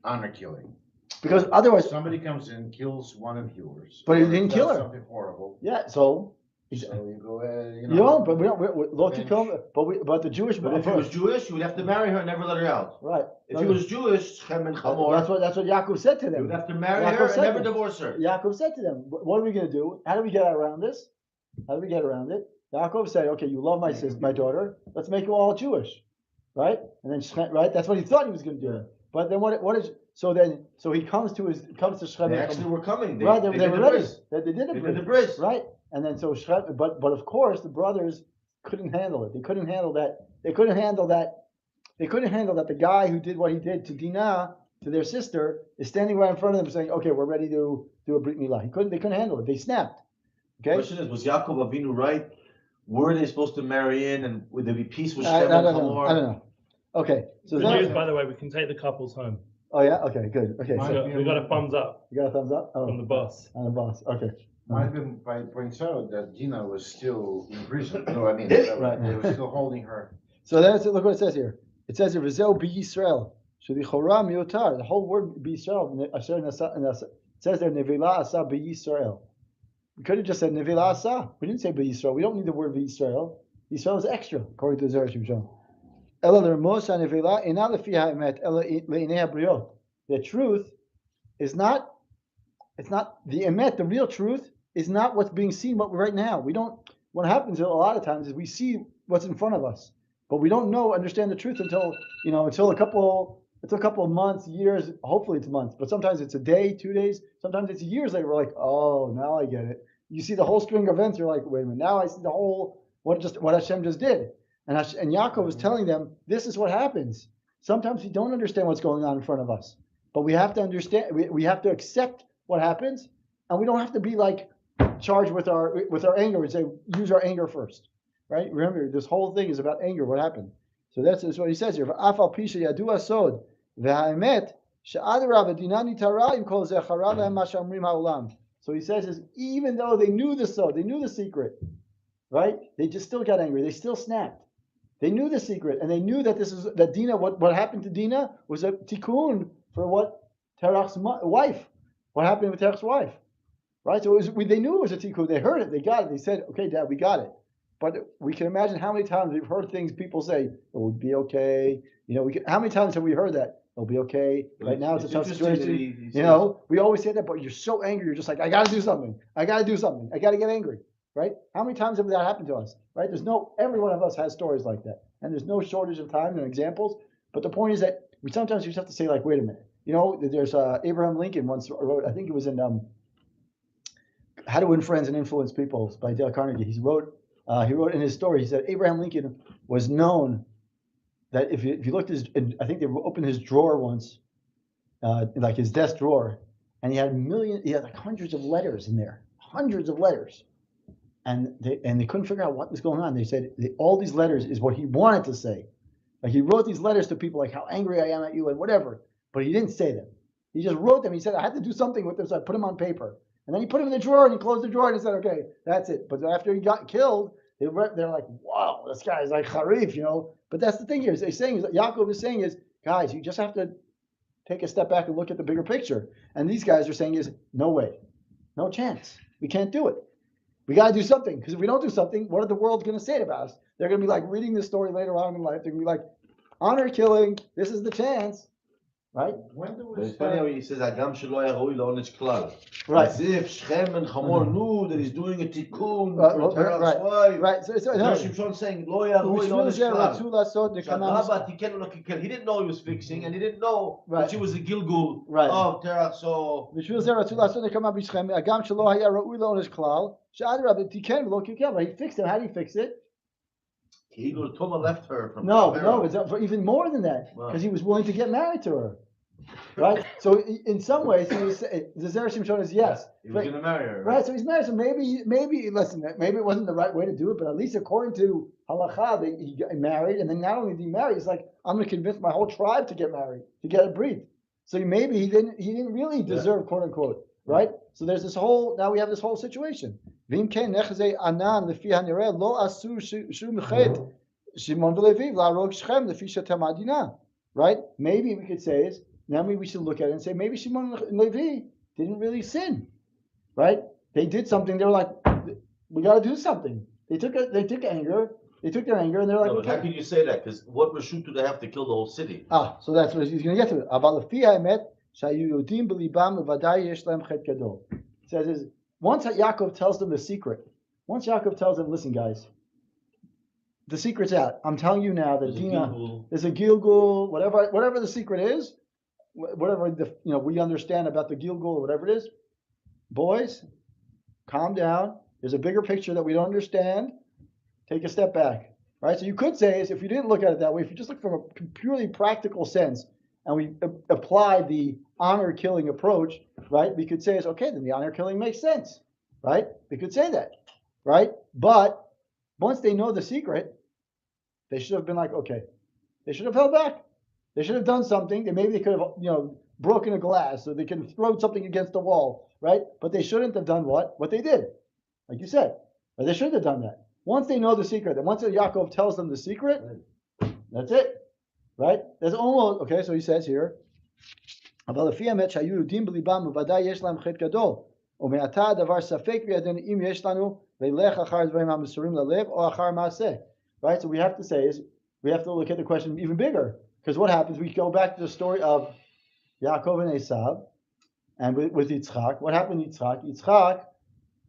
honor killing? Because otherwise, Somebody comes in, kills one of yours. But he or didn't does kill her. Something horrible, yeah. So so you go, you you know. don't. But we don't. Look, you come. But the Jewish. But if he was Jewish, he would have to marry her and never let her out. right. If he was Jewish, Shem and Hamor, That's what Yaakov said to he them. would have to marry Yaakov her and said never that. divorce her. Yaakov said to them, "What are we going to do? How do we get around this? How do we get around it?" Yaakov said, "Okay, you love my sister, my daughter. Let's make you all Jewish, right?" And then right, that's what he thought he was going to do. But then what is so he comes to Shechem. They actually were coming. They, right, they they did were the ready. bris. They did They the did the bris, bris. right? And then so Shechem, but of course the brothers couldn't handle it. They couldn't handle that. They couldn't handle that the guy who did what he did to Dinah, to their sister, is standing right in front of them saying, "Okay, we're ready to do a Brit Milah." They couldn't handle it. They snapped. The Okay. question is, was Yaakov Avinu right? Were they supposed to marry in, and would there be peace with I Shem don't and know. Hamor? I don't know. Okay. So Good then, news, by the way, we can take the couples home. oh yeah. Okay. Good. Okay. We So got a thumbs up you got a thumbs up. Oh, from the boss. on the boss. Okay. Might have points out that Dina was still in prison. No, I mean, Right. they were still holding her. So look what it says here. It says here, "V'zeu b'Yisrael." Shelichora miotar. The whole word b'Yisrael. It says there, "Nevela asa b'Yisrael." We could have just said "Nevela asa." We didn't say b'Yisrael. We don't need the word b'Yisrael. Yisrael is extra, according to Zera Shimshon. Ela l'rmos ha'nevela ina lefi ha'emet ela le'inei ha'briot. The truth is not. It's not the emet. The real truth is not what's being seen right now. We don't. What happens a lot of times is we see what's in front of us, but we don't understand the truth until a couple of months, years. Hopefully it's months, but sometimes it's a day, 2 days. Sometimes it's years later. We're like, oh, now I get it. You see the whole string of events. You're like, wait a minute. Now I see the whole what Hashem just did. And Yaakov is telling them this is what happens. Sometimes we don't understand what's going on in front of us, but we have to understand. We have to accept what happens, and we don't have to be like charged with our anger and say use our anger first, right? Remember, this whole thing is about anger. What happened? So that's what he says here. So he says is even though they knew the sod, they knew the secret, right? They just still got angry. They still snapped. They knew the secret, and they knew that Dinah. What happened to Dinah was a tikkun for what Terach's wife. What happened with Terach's wife, right? So they knew it was a tikkun. They heard it. They got it. They said, "Okay, Dad, we got it." But we can imagine how many times we've heard things people say, "It will be okay." How many times have we heard that? It'll be okay. Right now, it's a tough situation. We always say that, but you're so angry. You're just like, "I got to do something. I got to do something. I got to get angry." Right? How many times have that happened to us? Right? Every one of us has stories like that, and there's no shortage of time and examples. But the point is that we sometimes just have to say, like, "Wait a minute." There's Abraham Lincoln once wrote. I think it was in How to Win Friends and Influence People by Dale Carnegie. He wrote in his story. He said Abraham Lincoln was known that if you looked I think they opened his drawer once, like his desk drawer, and he had like hundreds of letters in there, hundreds of letters. And they couldn't figure out what was going on. They said all these letters is what he wanted to say. Like he wrote these letters to people like how angry I am at you and whatever, but he didn't say them. He just wrote them. He said I had to do something with them, so I put them on paper. And then he put them in the drawer and he closed the drawer and he said, okay, that's it. But after he got killed, they're like, wow, this guy is like Harif, But that's the thing here. Yaakov is saying is, guys, you just have to take a step back and look at the bigger picture. And these guys are saying is, no way, no chance. We can't do it. We got to do something, because if we don't do something, what are the world going to say about us? They're going to be like reading this story later on in life. They're going to be like, honor killing. This is the chance, right? When do But we it's funny how start? he says, "Agam shelo yaroi la'onech klal." Right. As if Shem and Hamor knew that he's doing a tikkun Well, for Terach's wife. Right. So Zera Shimshon saying, "Lo yaroi la'onech klal." He didn't know he was fixing, and he didn't know that she was a Gilgul of Terach. So He fixed it. How did he fix it? Tuma left her from No, it's even more than that, Wow. because he was willing to get married to her. right? So in some ways, the Zera Shimshon is yes. He was going to marry her. Right, so he's married. So maybe listen, maybe it wasn't the right way to do it, but at least according to halacha, he got married, and then not only did he marry, he's like, I'm going to convince my whole tribe to get married, to get a breed. So maybe he didn't really deserve, quote unquote, right? So there's this whole, now we have this whole situation. Right? Maybe we could say is, now maybe we should look at it and say, maybe Shimon and Levi didn't really sin. Right? They did something. They were like, we got to do something. They took anger. They took their anger, and they're like, No, but okay. how can you say that? Because what reshut do they have to kill the whole city? So that's what he's going to get to. It says is once Yaakov tells them the secret. Once Yaakov tells them, listen, guys, the secret's out. I'm telling you now that there's a Gilgul, whatever the secret is, whatever we understand about the Gilgul or whatever it is. Boys, calm down. There's a bigger picture that we don't understand. Take a step back, right? So you could say is if you didn't look at it that way, if you just look from a purely practical sense, and we apply the honor killing approach, right? We could say is okay, then the honor killing makes sense, right? We could say that, right? But once they know the secret, they should have been like, okay, they should have held back. They should have done something. Maybe they could have, broken a glass, so they can throw something against the wall, right? But they shouldn't have done what they did, like you said. But they shouldn't have done that. Once they know the secret, and once Yaakov tells them the secret, that's it, right? That's almost okay. So he says here, but he right? So we have to say is we have to look at the question even bigger, because what happens? We go back to the story of Yaakov and Esav, and with Yitzchak. What happened with Yitzchak? Yitzchak,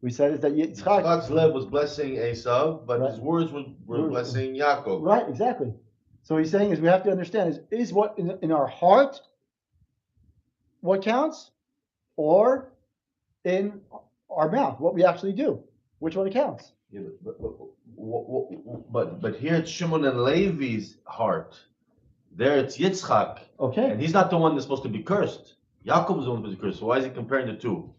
we said is that Yitzchak's lips was blessing Esav, but his words were blessing Yaakov. Right, exactly. So he's saying is we have to understand is what in our heart what counts, or in our mouth what we actually do. Which one counts? Yeah, but here it's Shimon and Levi's heart. There it's Yitzchak. Okay. And he's not the one that's supposed to be cursed. Yaakov is the one that's supposed to be cursed. So why is he comparing the two?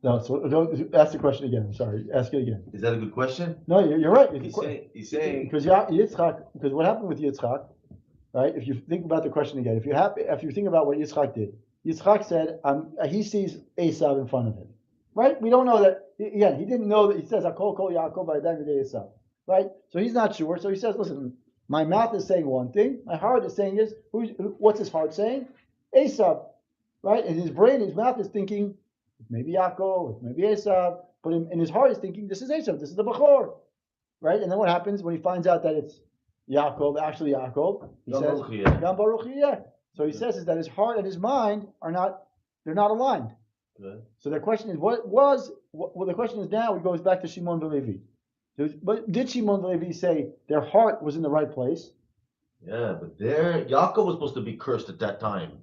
No, so don't ask the question again. I'm sorry. Ask it again. Is that a good question? No, you're right. He's saying because Yitzchak, because what happened with Yitzchak, right? If you think about the question again, if you think about what Yitzchak did, Yitzchak said he sees Esav in front of him, right? We don't know that. Again, he didn't know that. He says Akol Kol Yaakov by the end of the day Esav, right? So he's not sure. So he says, listen, my mouth is saying one thing, my heart is saying this. What's his heart saying? Esav, right? And his brain, his mouth is thinking maybe Yaakov, maybe Esav, but in his heart is thinking this is Esav, this is the Bechor, right? And then what happens when he finds out that it's Yaakov, actually Yaakov? He says, Gam Baruch Yeh. So he says is that his heart and his mind they're not aligned. Good. So the question is, the question is now it goes back to Shimon and Levi. But did Shimon and Levi say their heart was in the right place? Yeah, but Yaakov was supposed to be cursed at that time.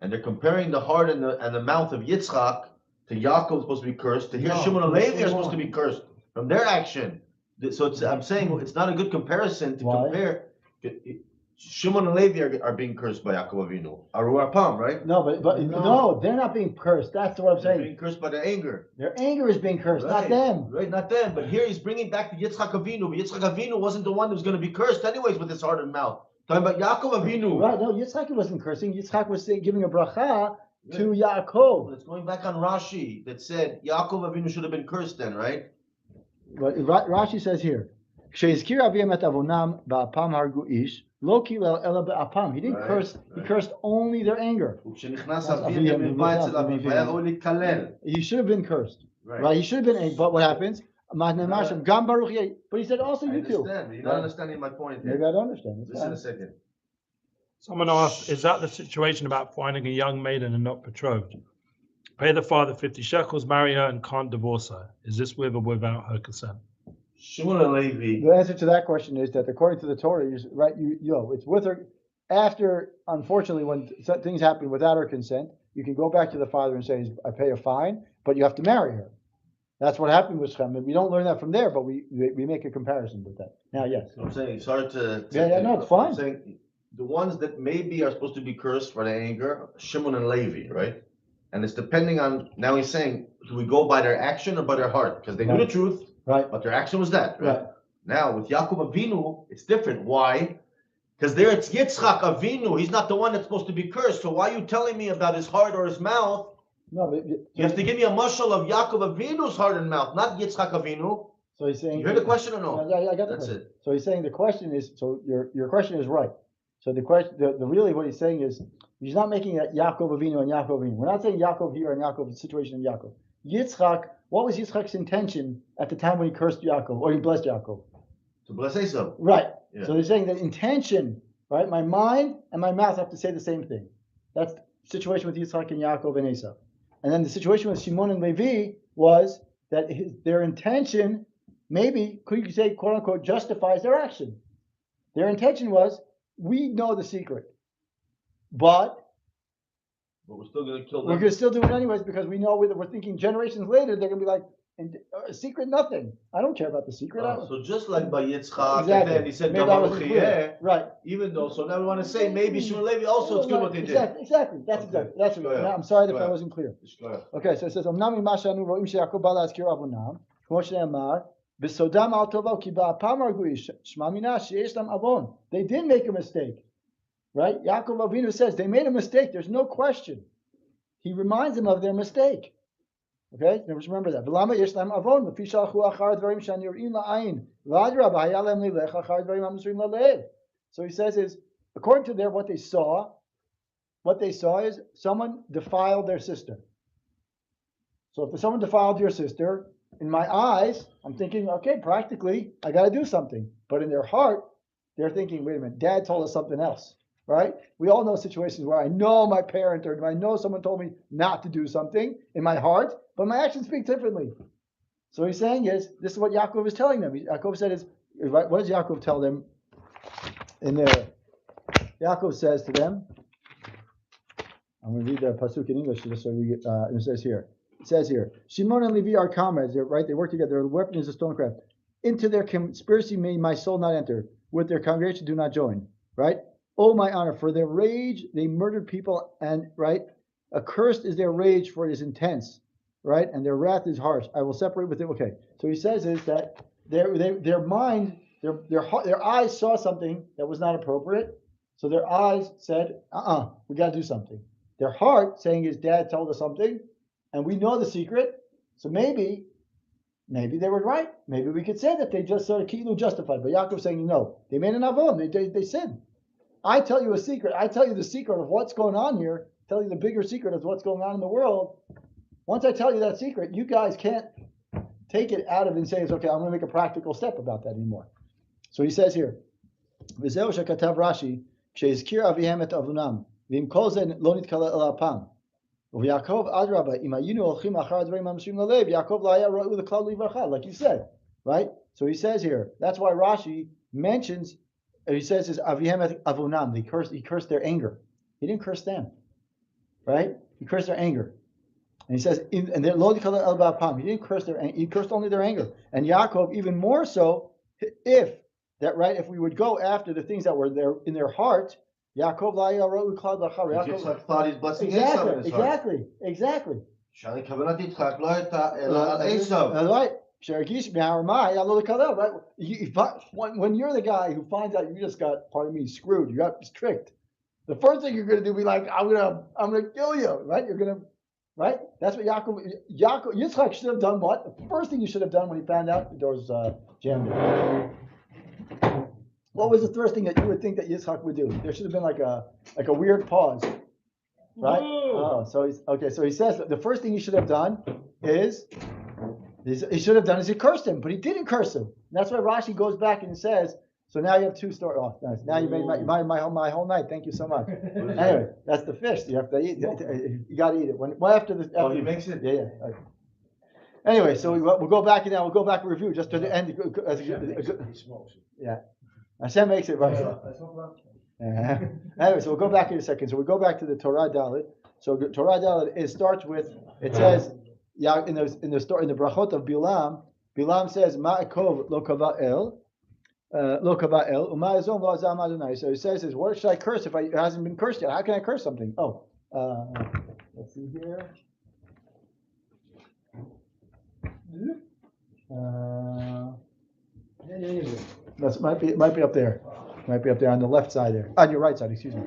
And they're comparing the heart and the mouth of Yitzchak to Yaakov supposed to be cursed. To here Shimon and Levi are supposed to be cursed from their action. So I'm saying it's not a good comparison to compare. Shimon and Levi are being cursed by Yaakov Avinu. Aru Apam, right? No, but no, they're not being cursed. That's what I'm saying. They're being cursed by their anger. Their anger is being cursed, Right, not them. Right, not them. But here he's bringing back the Yitzchak Avinu. But Yitzchak Avinu wasn't the one that was going to be cursed anyways with his heart and mouth. Talking about Yaakov Avinu. Right, no, Yitzchak wasn't cursing. Yitzchak was giving a bracha to Yaakov. It's going back on Rashi that said Yaakov Avinu should have been cursed then, right? But Rashi says here, "Sheizkir Avim et avonam ba'apam hargu ish lo kilel ela ba'apam." He didn't curse. He cursed only their anger. He should have been cursed. Right? He should have been angry. But what happens? But he said also you too. You're not understanding my point here. Maybe I don't understand. Listen a second. Someone asked, is that the situation about finding a young maiden and not betrothed? Pay the father 50 shekels, marry her, and can't divorce her. Is this with or without her consent? Shimon and Levi. The answer to that question is that according to the Torah, right? It's with her. After, unfortunately, when things happen without her consent, you can go back to the father and say, "I pay a fine, but you have to marry her." That's what happened with Shem. We don't learn that from there, but we make a comparison with that. Now, yes. I'm saying it's hard to no, it's fine. I'm saying the ones that maybe are supposed to be cursed for the anger, Shimon and Levi, right? And it's depending on, now he's saying, do we go by their action or by their heart? Because they knew the truth, Right. but their action was that, right? Right. Now with Yaakov Avinu, it's different. Why? Because there it's Yitzchak Avinu. He's not the one that's supposed to be cursed. So why are you telling me about his heart or his mouth? No, but You have to give me a mashal of Yaakov Avinu's heart and mouth, not Yitzchak Avinu. so he's saying. You heard the question or no? I got the That's question. it. So he's saying the question is. So your question is right. So the question, the really what he's saying is, he's not making it Yaakov Avinu and Yaakov Avinu. We're not saying Yaakov here and Yaakov, the situation in Yaakov. Yitzchak, what was Yitzchak's intention at the time when he cursed Yaakov or he blessed Yaakov? To bless Esau. Right. Yeah. So they're saying that intention, right? My mind and my mouth have to say the same thing. That's the situation with Yitzchak and Yaakov and Esau. And then the situation with Shimon and Levi was that their intention, maybe, could you say, quote unquote, justifies their action. Their intention was, we know the secret, but we're still going to kill them. we're going to still do it anyways because we know we're thinking generations later, they're going to be like, secret nothing. I don't care about the secret. So just like by Yitzchak, Exactly. and then he said, Maybe that wasn't clear. Right. even though, so now we want to say maybe Shimon Levi also it's good what they did. Exactly. That's Okay. exactly. That's Go what, ahead. I'm sorry Go if I ahead. wasn't clear. Go Okay, so it says, "Amnam mimashanu ro'im sheYaakov ba la'azkir avonam, kmo she'amar, b'sodam al tova ki ba'apam argui shma mina sheyesh lam avon." They did make a mistake, right? Yaakov Avinu says they made a mistake. There's no question. He reminds them of their mistake. Okay, now just remember that. V'lama yesh lam avon lefi shalchu achar dvarim shanir'im la'ayin v'adraba haya lem lilech achar dvarim hamusrim lalev. So he says is according to what they saw is someone defiled their sister. So if someone defiled your sister, in my eyes, I'm thinking, okay, practically, I got to do something. But in their heart, they're thinking, wait a minute, Dad told us something else, right? We all know situations where I know my parent or I know someone told me not to do something in my heart, but my actions speak differently. So he's saying is, this is what Yaakov is telling them. Yaakov said is, what does Yaakov tell them in there? Yaakov says to them, I'm going to read the pasuk in English just so we get, it says here, Shimon and Levi are comrades, right? They work together. Their weapon is a stonecraft. Into their conspiracy may my soul not enter. With their congregation do not join, right? Oh, my honor, for their rage, they murdered people and, right? Accursed is their rage, for it is intense, right? And their wrath is harsh. I will separate with them. Okay. So he says is that their mind, their eyes saw something that was not appropriate. So their eyes said, we got to do something. Their heart saying his dad told us something, and we know the secret. So maybe they were right. Maybe we could say that they just sort of kilu justified. But Yaakov saying, no, they made an avon. They sinned. I tell you a secret. I tell you the secret of what's going on here. Tell you the bigger secret of what's going on in the world. Once I tell you that secret, you guys can't take it out of and say, okay, I'm going to make a practical step about that anymore. So he says here, V'zeu shekatav Rashi, she'izkir avihem et avunam, v'im kol ze lo nitkala el apam. V'Yaakov adraba, im hayinu olchim achar advarim hamashrim lalev, Yaakov la haya ra'u l'klal livracha, like you said, right? So he says here, that's why Rashi mentions, he says is avihem et avunam, he cursed their anger. He didn't curse them, right? He cursed their anger. And he says, and they're lo nitkala el ba'apam, he didn't curse he cursed only their anger. And Yaakov even more so, if we would go after the things that were there in their heart, Yaakov la haya ra'u l'klal livracha. Yitzchak thought he's blessing Esau in his heart. Exactly. Shali kavanat Yitzchak lo hayta ela Esau. That's right. Right? When you're the guy who finds out you just got, pardon me, screwed, you got tricked, the first thing you're going to do be like, I'm gonna kill you, right? Right? That's what Yitzchak should have done. What? The first thing you should have done when he found out the door's jammed. What was the first thing that you would think that Yitzchak would do? There should have been like a weird pause, right? Oh, so he says that the first thing he should have done is he cursed him, but he didn't curse him. And that's why Rashi goes back and says, so now you have two stories. Oh, nice. Now you made my whole night. Thank you so much. Anyway, that's the fish. You have to eat. You got to eat it. After this. Oh, he makes it. Yeah. Okay. Anyway, so we'll go back and we'll go back and review just to the end. He smokes it. Yeah. Hashem makes it right. Anyway, so we'll go back in a second. So we go back to the Torah Dalet. So Torah Dalet starts with, it says, in the brachot of Bilam says, Ma'akov lo kava el, Lo kaba'el, u'ma'azon lo azam Adonai. So he says, what should I curse if it hasn't been cursed yet? How can I curse something? Oh, let's see here. That might be up there. Might be up there on the left side there. On your right side, excuse me.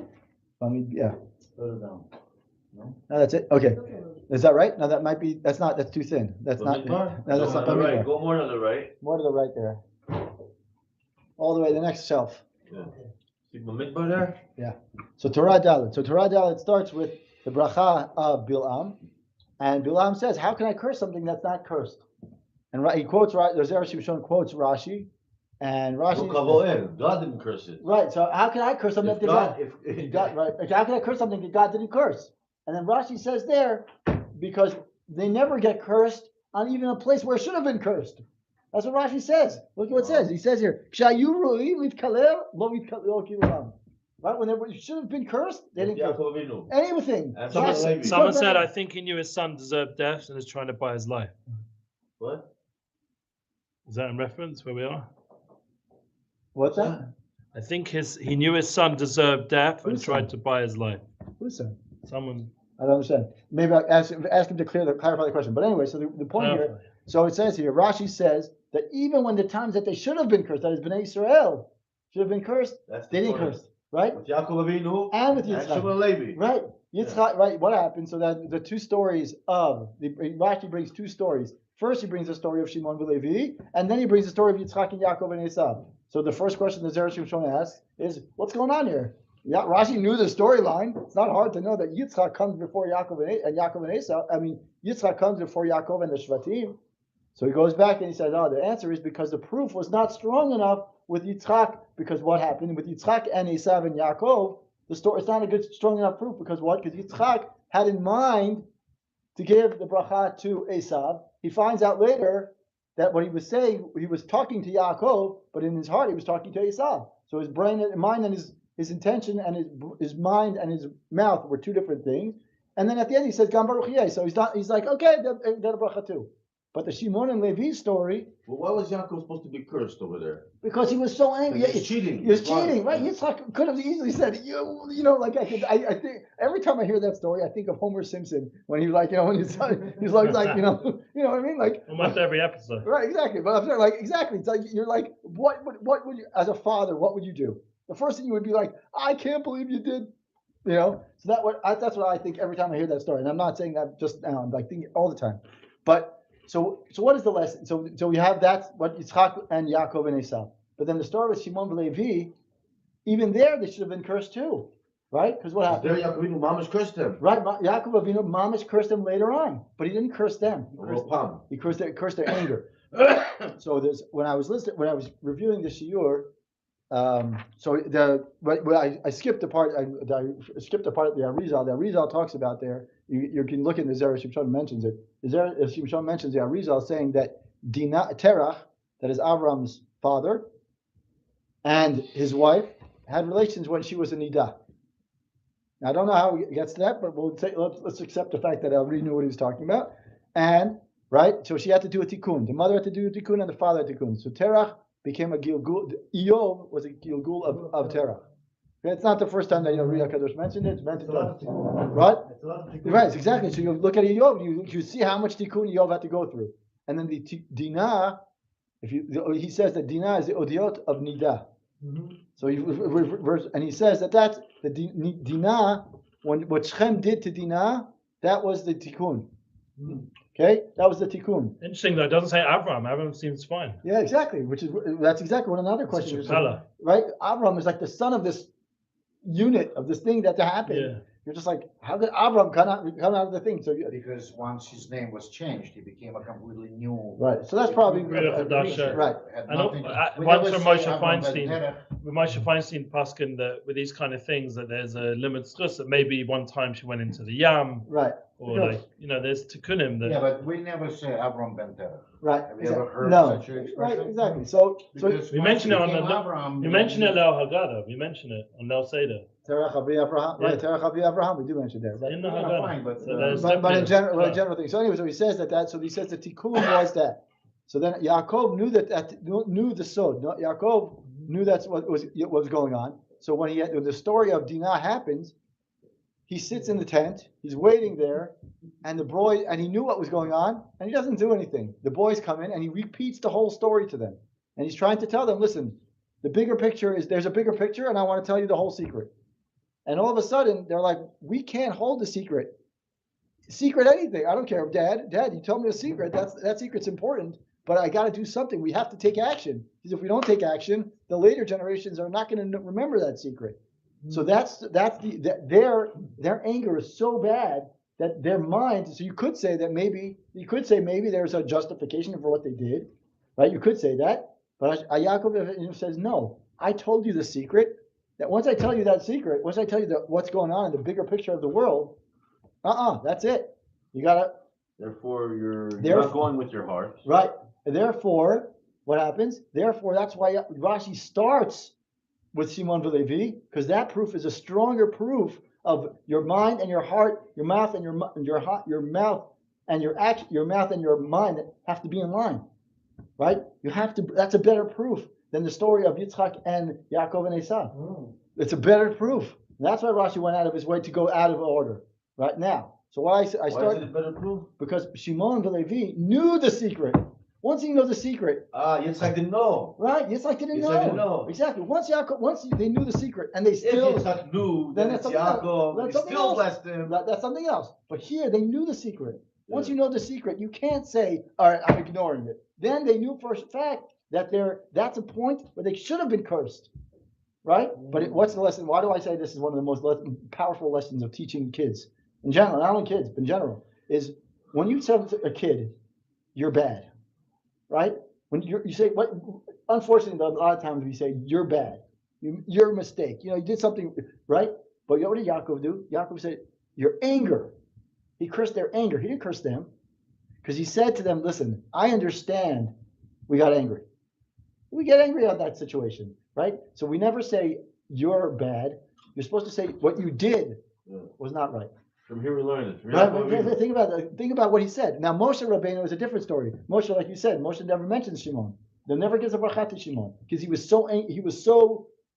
I mean, yeah. Further down. No, that's it. Okay. Is that right? No, that's too thin. That's not. No, that's not the right. right. Go more to the right. More to the right there. All the way, the next shelf. Yeah. See Bamidbar there? Yeah. So Torah Dalet. So Torah Dalet starts with the bracha of Bilam. And Bilam says, how can I curse something that's not cursed? And he quotes, Zera Shimshon quotes Rashi. And Rashi. God didn't curse it. Right. So how can I curse something that God, right? How can I curse something that God didn't curse? And then Rashi says there, because they never get cursed on even a place where it should have been cursed. That's what Rashi says. Look at what it says. He says here, right? When it should have been cursed, they didn't curse anything. Someone said, I think he knew his son deserved death and is trying to buy his life. What? Is that in reference where we are? What's that? I think he knew his son deserved death and tried to buy his life. Who's son? Someone. I don't understand. Maybe I'll ask him to clarify the question. But anyway, so the point here. So it says here, Rashi says that even when the times that they should have been cursed, that is Bnei Israel should have been cursed, they didn't curse, right? With Yaakov Avinu and with Yitzchak, and Shimon Levi. right? Yitzchak, right? What happened? So that the two stories Rashi brings two stories. First, he brings the story of Shimon and Levi, and then he brings the story of Yitzchak and Yaakov and Esav. So the first question that Zera Shimshon asks is, what's going on here? Yeah, Rashi knew the storyline. It's not hard to know that Yitzchak comes before Yaakov and Esav. I mean, Yitzchak comes before Yaakov and the Shvatim. So he goes back and he says, the answer is because the proof was not strong enough with Yitzchak, because what happened with Yitzchak and Esav and Yaakov, the story, it's not a good, strong enough proof, because what? Because Yitzchak had in mind to give the bracha to Esav. He finds out later that what he was saying, he was talking to Yaakov, but in his heart he was talking to Esav. So his brain and mind and his intention and his mind and his mouth were two different things. And then at the end he says, Gam Baruch Yeh. So he's like, okay, then a bracha too. But the Shimon and Levi story. Well, why was Yaakov supposed to be cursed over there? Because he was so angry. He was cheating. He was cheating, right? Yitzchak could have easily said, like I think every time I hear that story, I think of Homer Simpson when he's like, when he's like, you know what I mean? Like almost every episode. Right, exactly. But I'm saying, like, exactly. It's like you're like, what would you, as a father, what would you do? The first thing you would be like, I can't believe you did. So that's what I think every time I hear that story. And I'm not saying that just now. I'm like thinking all the time. But so what is the lesson? So we have what Yitzchak and Yaakov and Esav. But then the story with Shimon and Levi, even there they should have been cursed too, right? Because what happened? There Yaakov Avinu mamish cursed them. Right, Yaakov Avinu mamish cursed them later on, but he didn't curse them. He cursed their anger. So when I was reviewing the shiur. I skipped the part. I skipped the part of the Arizal. The Arizal talks about there. You can look in the Zera Shimshon mentions it. The Zera Shimshon mentions the Arizal saying that Terach, that is Avram's father, and his wife had relations when she was a Nidah. Now, I don't know how he gets to that, but we'll say let's accept the fact that I already knew what he was talking about. And right, so she had to do a tikkun. The mother had to do a tikkun, and the father had tikkun. So Terach became a Gilgul. Iyov was a Gilgul of Terach. It's not the first time that Riyah Kadosh mentioned it. It's mentioned right? Right, exactly. So you look at Iyov, you see how much tikkun Iyov had to go through. And then the Dinah, he says that Dinah is the Odiot of Nidah. Mm-hmm. So he says that's the Dinah, what Shem did to Dinah, that was the tikkun. Mm-hmm. Okay, that was the tikkun. Interesting though, it doesn't say Avram. Avram seems fine. Yeah, exactly. That's exactly what another question is. Right? Avram is like the son of this unit of this thing that happened. Yeah. You're just like, how did Avram come out of the thing? So because once his name was changed, he became a completely new. Right. So that's probably right. I know. Once from Moshe Feinstein Paskin that with these kind of things that there's a limit stress that maybe one time she went into the yam. Right. Or there's tikkunim that. Yeah, but we never say Avram ben Terach. Right. Have you ever heard such an expression? Right. Exactly. So we mention it on the. You mention it Lel Haggadah. We mention it on Lel Seder. Terach Avi Abraham, right? Terach Avi Abraham, we do mention there, right? In the Haggadah. But in general thing. So anyway, so he says that. So he says the tikkun was that. So then Yaakov knew knew the sod. Yaakov knew that's what was going on. So when the story of Dinah happens, he sits in the tent, he's waiting there, and he knew what was going on, and he doesn't do anything. The boys come in and he repeats the whole story to them. And he's trying to tell them, listen, the bigger picture is there's a bigger picture, and I want to tell you the whole secret. And all of a sudden, they're like, we can't hold the secret. Secret anything. I don't care. Dad, you told me a secret. That secret's important, but I got to do something. We have to take action. Because if we don't take action, the later generations are not going to remember that secret. So their anger is so bad that their mind. So you could say maybe there's a justification for what they did, right? You could say that, but Yaakov says no. I told you the secret. That once I tell you that secret, once I tell you what's going on in the bigger picture of the world, that's it. You gotta. Therefore, you're not going with your heart. Right. And therefore, what happens? Therefore, that's why Rashi starts with Shimon v'Levi, because that proof is a stronger proof of your mind and your heart, your mouth and your mouth and your mind that have to be in line. Right? You have to. That's a better proof than the story of Yitzchak and Yaakov and Esau. It's a better proof. And that's why Rashi went out of his way to go out of order right now. So why is it a better proof? Because Shimon v'Levi knew the secret. Once he knows the secret. Yitzchak didn't know. Right? Yitzchak didn't know. Exactly. Once they knew the secret, and they still. If Yitzchak knew, then it's Yaakov. He still blessed him. That's something else. But here, they knew the secret. Once you know the secret, you can't say, all right, I'm ignoring it. Then they knew for a fact that that's a point where they should have been cursed. Right? But what's the lesson? Why do I say this is one of the most powerful lessons of teaching kids? In general, not only kids, but in general, is when you tell a kid, you're bad. Right? When you say, what? Unfortunately, a lot of times we say, you're bad. You're a mistake. You did something, right? But what did Yaakov do? Yaakov said, your anger. He cursed their anger. He didn't curse them. Because he said to them, listen, I understand we got angry. We get angry at that situation, right? So we never say, you're bad. You're supposed to say, what you did was not right. From here we learn it. Right? Think about what he said. Now, Moshe Rabbeinu is a different story. Moshe, like you said, Moshe never mentions Shimon. They never gives a bracha to Shimon because he was so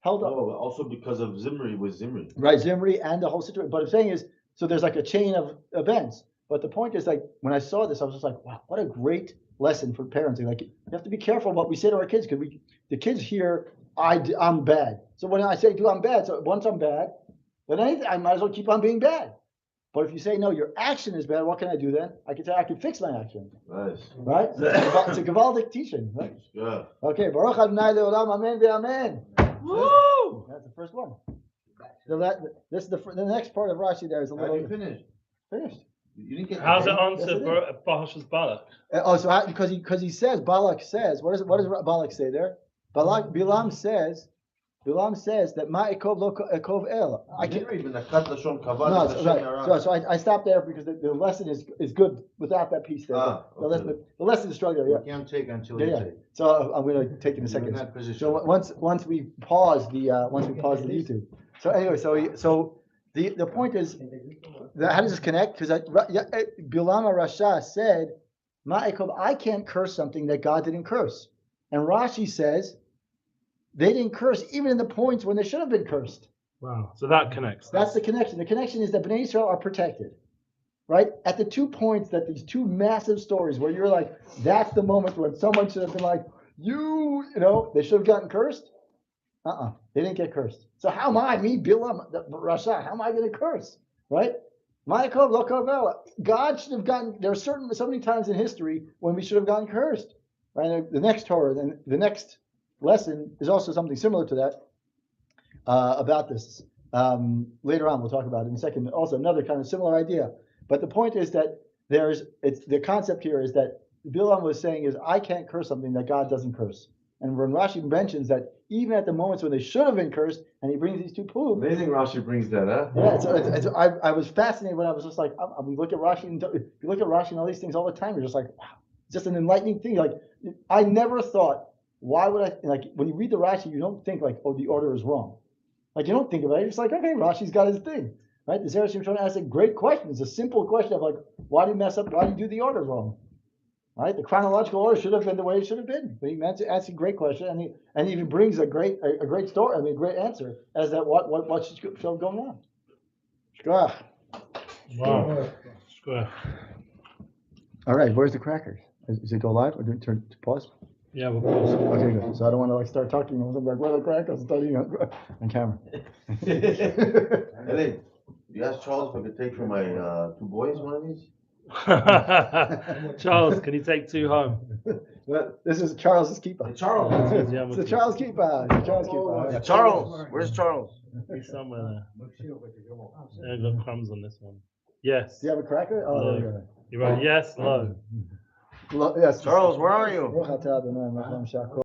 held up. Oh, also because of Zimri was Zimri. Right, Zimri and the whole situation. But I'm saying is, so there's like a chain of events. But the point is, like, when I saw this, I was just like, wow, what a great lesson for parenting. Like, you have to be careful what we say to our kids because the kids hear, I'm bad. So when I say, I'm bad, so once I'm bad, then I might as well keep on being bad. But if you say, no, your action is bad, what can I do then? I can say, I can fix my action. Nice. Right? It's a Gavaldic teaching, right? Yeah. Okay, Baruch Adonai Le'olam, Amen ve'amen. Woo! That's the first one. This is the next part of Rashi there is a little... Finished. You didn't get How's it answer for Parshat Balak? Because he says, Balak says, what does Balak say there? Bilam says that Ma'ikov lo ekov el. I can't read the kat lashon kavod. No, so I stopped there because the lesson is good without that piece there. Okay. The lesson is strong there. Yeah. You can't take until you take. So I'm going to take it in a You're in second. that position. So once we pause the YouTube. So anyway, so the point is that how does this connect? Because Bilam Rasha said, Ma'ikov, I can't curse something that God didn't curse, and Rashi says. They didn't curse even in the points when they should have been cursed. Wow. So that connects. That's the connection. The connection is that Bnei Israel are protected, right? At the 2 points that these 2 massive stories where you're like, that's the moment when someone should have been like, they should have gotten cursed. They didn't get cursed. So how am I, Bilam, Rasha, how am I going to curse, right? God should have gotten, there are so many times in history when we should have gotten cursed, right? The next Torah, then the next lesson is also something similar to that about this. Later on, we'll talk about it in a second. Also, another kind of similar idea. But the point is that the concept here is that Bilam was saying is I can't curse something that God doesn't curse. And when Rashi mentions that even at the moments when they should have been cursed, and he brings these 2 pools. Amazing Rashi brings that, huh? Yeah, I was fascinated when I was just like, we look at Rashi, and you look at Rashi and all these things all the time. You're just like, wow, it's just an enlightening thing. Like I never thought. Why would I, when you read the Rashi, you don't think like, oh, the order is wrong. Like, you don't think about it. You're just like, okay, Rashi's got his thing, right? The Zera Shimshon asks a great question. It's a simple question of like, why do you mess up? Why do you do the order wrong? Right? The chronological order should have been the way it should have been. But he asked a great question, and he even brings a great story. I mean, a great answer as that what's going on. Shkoach. Wow. Square. All right, where's the crackers? Is it go live or do it turn to pause? Yeah, we'll pause. Okay, good. So I don't want to like start talking. I'm like, where are the crackers? Studying on camera. Hey, you asked Charles if I could take for my two boys one of these? Charles, can you take 2 home? Well, this is Charles's keeper. Charles. It's the Charles keeper. It's the Charles keeper. Charles, where's Charles? He's somewhere there. There's got crumbs on this one. Yes. Do you have a cracker? Oh, there you go. You're right. Yes, low. Yes. Charles, where are you?